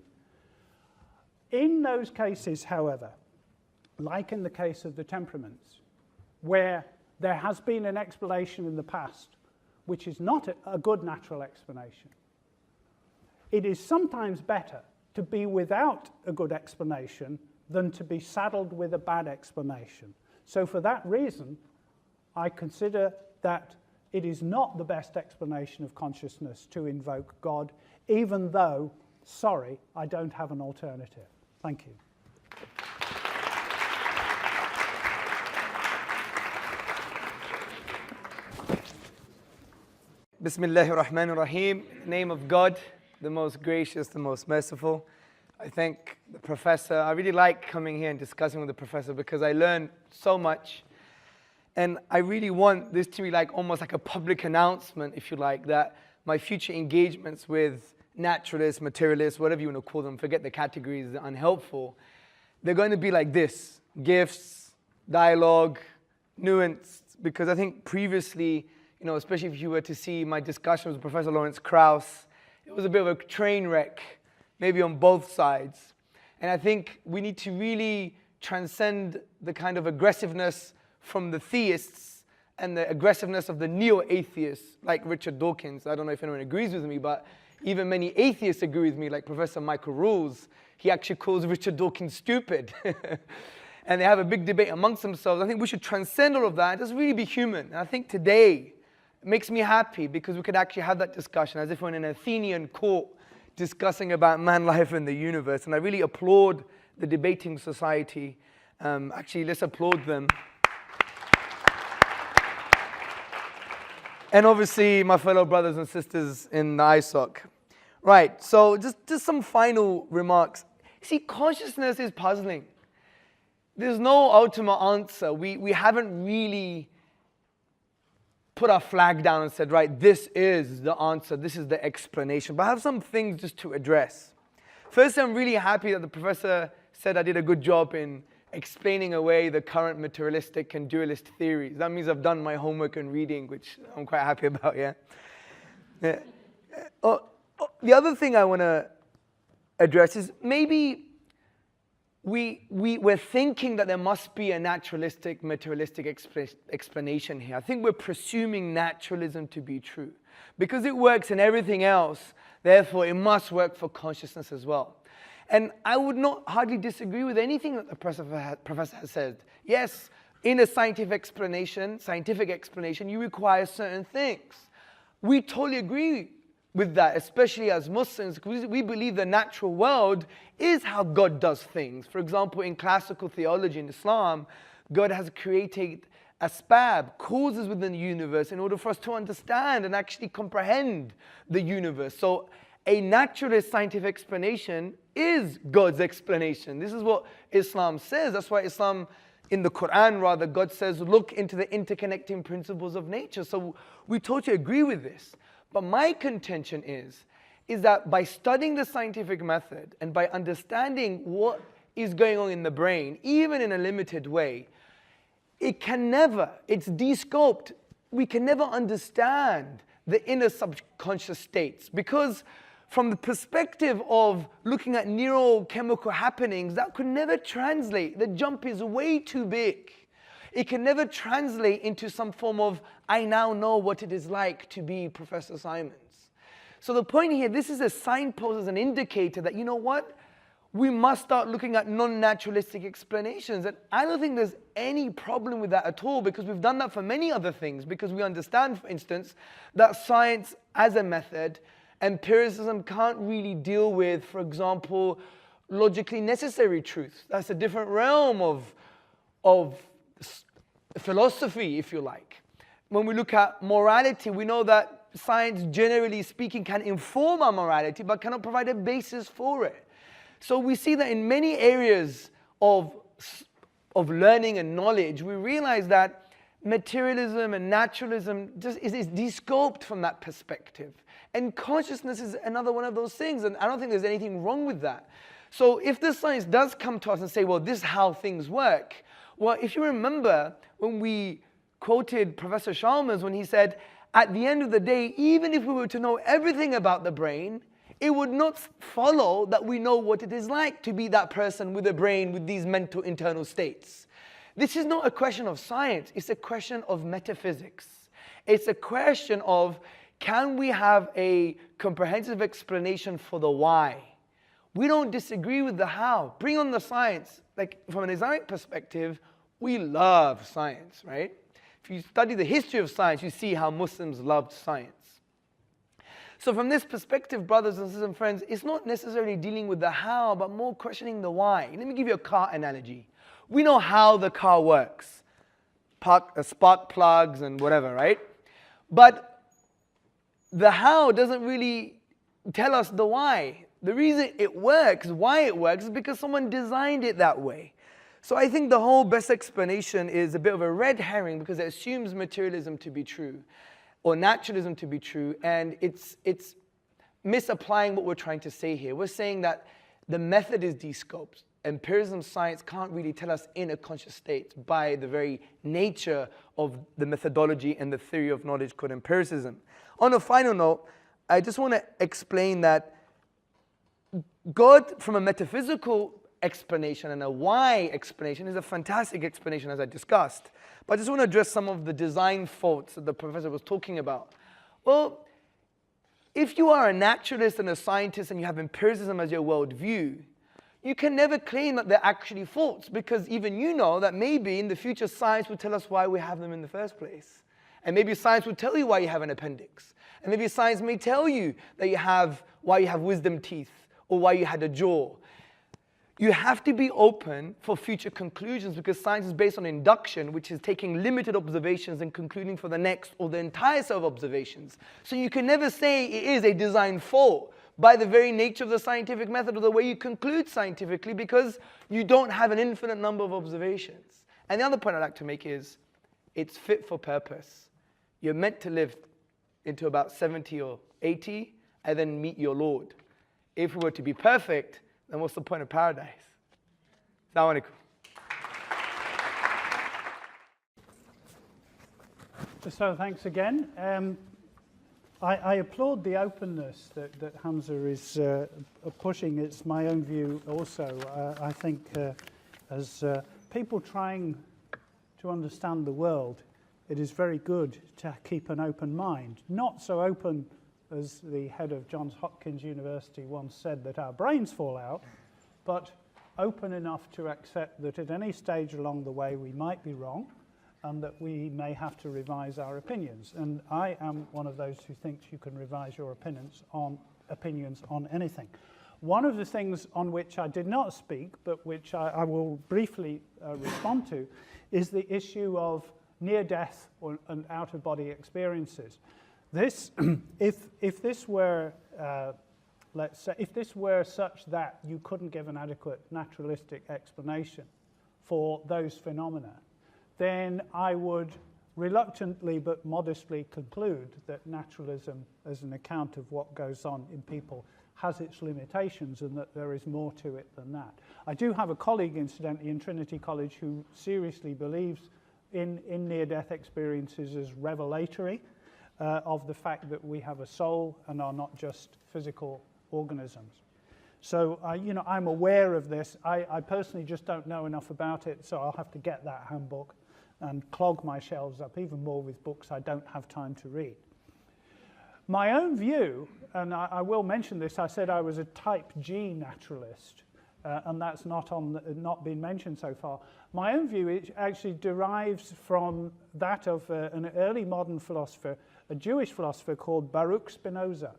Speaker 2: In those cases, however, like in the case of the temperaments, where there has been an explanation in the past which is not a good natural explanation, it is sometimes better to be without a good explanation than to be saddled with a bad explanation. So for that reason, I consider that it is not the best explanation of consciousness to invoke God, even though, sorry, I don't have an alternative. Thank you.
Speaker 1: Bismillahir Rahmanir Rahim. In the name of God, the most gracious, the most merciful. I thank the professor. I really like coming here and discussing with the professor because I learn so much. And I really want this to be like almost like a public announcement, if you like, that my future engagements with naturalists, materialists, whatever you want to call them, forget the categories, they're unhelpful. They're going to be like this: gifts, dialogue, nuanced. Because I think previously, you know, especially if you were to see my discussions with Professor Lawrence Krauss, it was a bit of a train wreck, maybe on both sides. And I think we need to really transcend the kind of aggressiveness from the theists and the aggressiveness of the neo-atheists, like Richard Dawkins. I don't know if anyone agrees with me, but even many atheists agree with me, like Professor Michael Rules. He actually calls Richard Dawkins stupid. And they have a big debate amongst themselves. I think we should transcend all of that and just really be human. And I think today it makes me happy because we could actually have that discussion as if we're in an Athenian court discussing about man, life, and the universe. And I really applaud the debating society. Actually, let's applaud them. And obviously, my fellow brothers and sisters in the ISOC. Right, so just some final remarks. See, consciousness is puzzling. There's no ultimate answer. We haven't really put our flag down and said, right, this is the answer, this is the explanation. But I have some things just to address. First, I'm really happy that the professor said I did a good job in explaining away the current materialistic and dualist theories. That means I've done my homework and reading, which I'm quite happy about, yeah? The other thing I want to address is maybe we're thinking that there must be a naturalistic, materialistic explanation here. I think we're presuming naturalism to be true. Because it works in everything else, therefore it must work for consciousness as well. And I would not hardly disagree with anything that the professor has said. Yes, in a scientific explanation, you require certain things. We totally agree with that, especially as Muslims, because we believe the natural world is how God does things. For example, in classical theology in Islam, God has created asbab, causes within the universe, in order for us to understand and actually comprehend the universe. So a naturalist scientific explanation is God's explanation. This is what Islam says. That's why Islam, in the Quran rather, God says, look into the interconnecting principles of nature. So we totally agree with this. But my contention is that by studying the scientific method and by understanding what is going on in the brain, even in a limited way, it's de-scoped. We can never understand the inner subconscious states, because from the perspective of looking at neurochemical happenings, that could never translate. The jump is way too big. It can never translate into some form of, I now know what it is like to be Professor Symons. So the point here, this is a signpost, as an indicator that, you know what? We must start looking at non-naturalistic explanations. And I don't think there's any problem with that at all, because we've done that for many other things. Because we understand, for instance, that science as a method, empiricism can't really deal with, for example, logically necessary truths. That's a different realm of philosophy, if you like. When we look at morality, we know that science, generally speaking, can inform our morality, but cannot provide a basis for it. So we see that in many areas of learning and knowledge, we realize that materialism and naturalism just is de-scoped from that perspective. And consciousness is another one of those things, and I don't think there's anything wrong with that. So if the science does come to us and say, well, this is how things work, well, if you remember when we quoted Professor Shalmers when he said, at the end of the day, even if we were to know everything about the brain, it would not follow that we know what it is like to be that person with a brain with these mental internal states. This is not a question of science, it's a question of metaphysics. It's a question of, can we have a comprehensive explanation for the why? We don't disagree with the how. Bring on the science. Like, from an Islamic perspective, we love science, right? If you study the history of science, you see how Muslims loved science. So from this perspective, brothers and sisters and friends, it's not necessarily dealing with the how, but more questioning the why. Let me give you a car analogy. We know how the car works. Spark plugs and whatever, right? But the how doesn't really tell us the why. The reason it works, why it works, is because someone designed it that way. So I think the whole best explanation is a bit of a red herring, because it assumes materialism to be true, or naturalism to be true, and it's misapplying what we're trying to say here. We're saying that the method is de-scoped. Empiricism, science can't really tell us in a conscious state by the very nature of the methodology and the theory of knowledge called empiricism. On a final note, I just want to explain that God, from a metaphysical explanation and a why explanation, is a fantastic explanation, as I discussed. But I just want to address some of the design faults that the professor was talking about. Well, if you are a naturalist and a scientist and you have empiricism as your worldview, you can never claim that they're actually faults, because even you know that maybe in the future science will tell us why we have them in the first place. And maybe science will tell you why you have an appendix. And maybe science may tell you that why you have wisdom teeth, or why you had a jaw. You have to be open for future conclusions, because science is based on induction, which is taking limited observations and concluding for the next or the entire set of observations. So you can never say it is a design fault by the very nature of the scientific method or the way you conclude scientifically, because you don't have an infinite number of observations. And the other point I'd like to make is, it's fit for purpose. You're meant to live into about 70 or 80 and then meet your Lord. If we were to be perfect, then what's the point of paradise? Assalamu alaikum.
Speaker 2: So thanks again. I applaud the openness that Hamza is pushing. It's my own view also. I think as people trying to understand the world, it is very good to keep an open mind. Not so open as the head of Johns Hopkins University once said, that our brains fall out, but open enough to accept that at any stage along the way we might be wrong and that we may have to revise our opinions. And I am one of those who thinks you can revise your opinions on anything. One of the things on which I did not speak, but which I will briefly respond to, is the issue of near-death and out-of-body experiences. This, if this were, let's say, if this were such that you couldn't give an adequate naturalistic explanation for those phenomena, then I would reluctantly but modestly conclude that naturalism as an account of what goes on in people has its limitations and that there is more to it than that. I do have a colleague, incidentally, in Trinity College who seriously believes in near-death experiences as revelatory of the fact that we have a soul and are not just physical organisms. So, I'm aware of this. I personally just don't know enough about it, so I'll have to get that handbook and clog my shelves up even more with books I don't have time to read. My own view, and I will mention this, I said I was a type G naturalist, and that's not been mentioned so far. My own view actually derives from that of an early modern philosopher, a Jewish philosopher called Baruch Spinoza,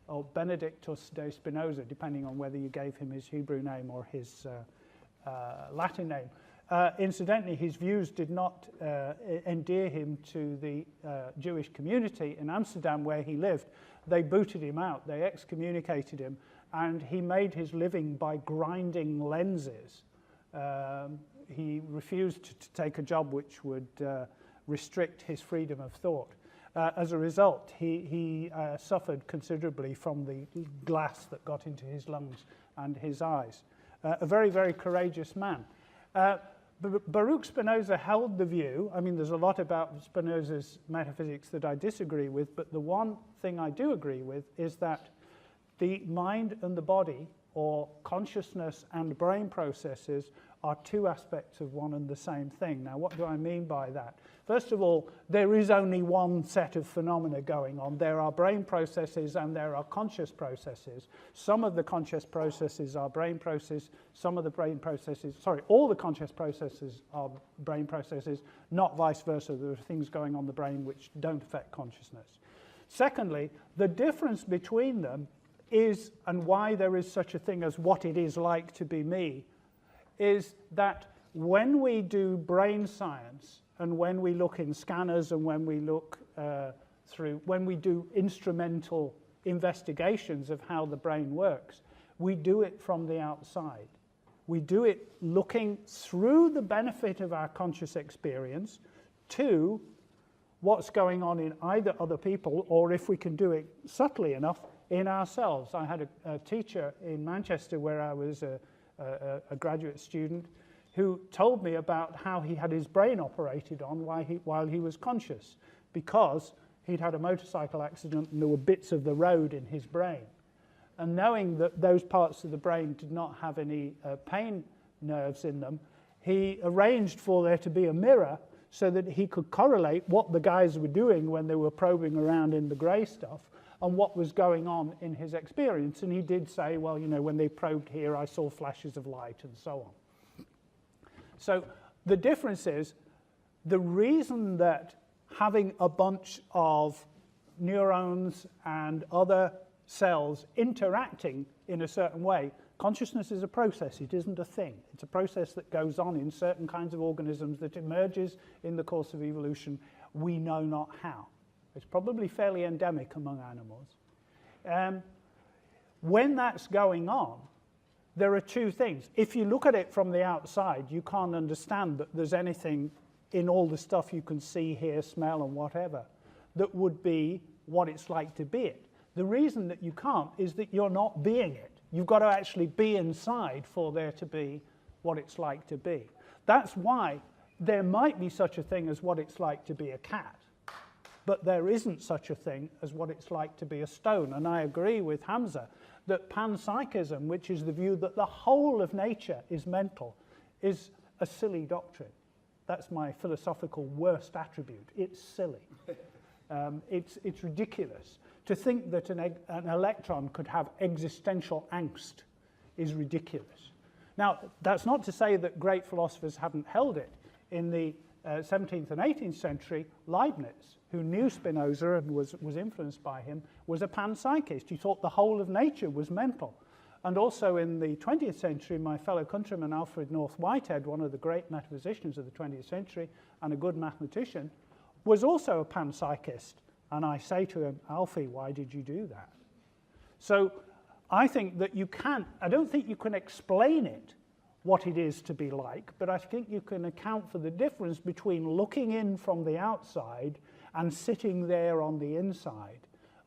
Speaker 2: or Benedictus de Spinoza, depending on whether you gave him his Hebrew name or his Latin name. Incidentally, his views did not endear him to the Jewish community in Amsterdam where he lived. They booted him out, they excommunicated him, and he made his living by grinding lenses. He refused to take a job which would restrict his freedom of thought. As a result, he suffered considerably from the glass that got into his lungs and his eyes. A very, very courageous man. Baruch Spinoza held the view, I mean, there's a lot about Spinoza's metaphysics that I disagree with, but the one thing I do agree with is that the mind and the body, or consciousness and brain processes, are two aspects of one and the same thing. Now, what do I mean by that? First of all, there is only one set of phenomena going on. There are brain processes and there are conscious processes. Some of the conscious processes are brain processes, all the conscious processes are brain processes, not vice versa. There are things going on in the brain which don't affect consciousness. Secondly, the difference between them is, and why there is such a thing as what it is like to be me, is that when we do brain science and when we look in scanners and when we look when we do instrumental investigations of how the brain works, we do it from the outside. We do it looking through the benefit of our conscious experience to what's going on in either other people, or if we can do it subtly enough, in ourselves. I had a teacher in Manchester where I was a graduate student who told me about how he had his brain operated on while he was conscious, because he'd had a motorcycle accident and there were bits of the road in his brain. And knowing that those parts of the brain did not have any pain nerves in them, he arranged for there to be a mirror so that he could correlate what the guys were doing when they were probing around in the grey stuff and what was going on in his experience. And he did say, well, when they probed here, I saw flashes of light and so on. So the difference is, the reason that having a bunch of neurons and other cells interacting in a certain way, consciousness is a process, it isn't a thing. It's a process that goes on in certain kinds of organisms that emerges in the course of evolution, we know not how. It's probably fairly endemic among animals. When that's going on, there are two things. If you look at it from the outside, you can't understand that there's anything in all the stuff you can see, hear, smell, and whatever that would be what it's like to be it. The reason that you can't is that you're not being it. You've got to actually be inside for there to be what it's like to be. That's why there might be such a thing as what it's like to be a cat, but there isn't such a thing as what it's like to be a stone. And I agree with Hamza that panpsychism, which is the view that the whole of nature is mental, is a silly doctrine. That's my philosophical worst attribute. It's silly. It's ridiculous. To think that an electron could have existential angst is ridiculous. Now, that's not to say that great philosophers haven't held it. In the 17th and 18th century, Leibniz, who knew Spinoza and was influenced by him, was a panpsychist. He thought the whole of nature was mental. And also in the 20th century, my fellow countryman Alfred North Whitehead, one of the great metaphysicians of the 20th century and a good mathematician, was also a panpsychist. And I say to him, Alfie, why did you do that? So I think that I don't think you can explain it, what it is to be like, but I think you can account for the difference between looking in from the outside and sitting there on the inside.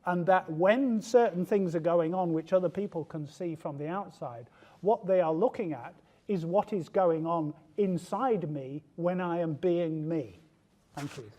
Speaker 2: And that when certain things are going on which other people can see from the outside, what they are looking at is what is going on inside me when I am being me. Thank you.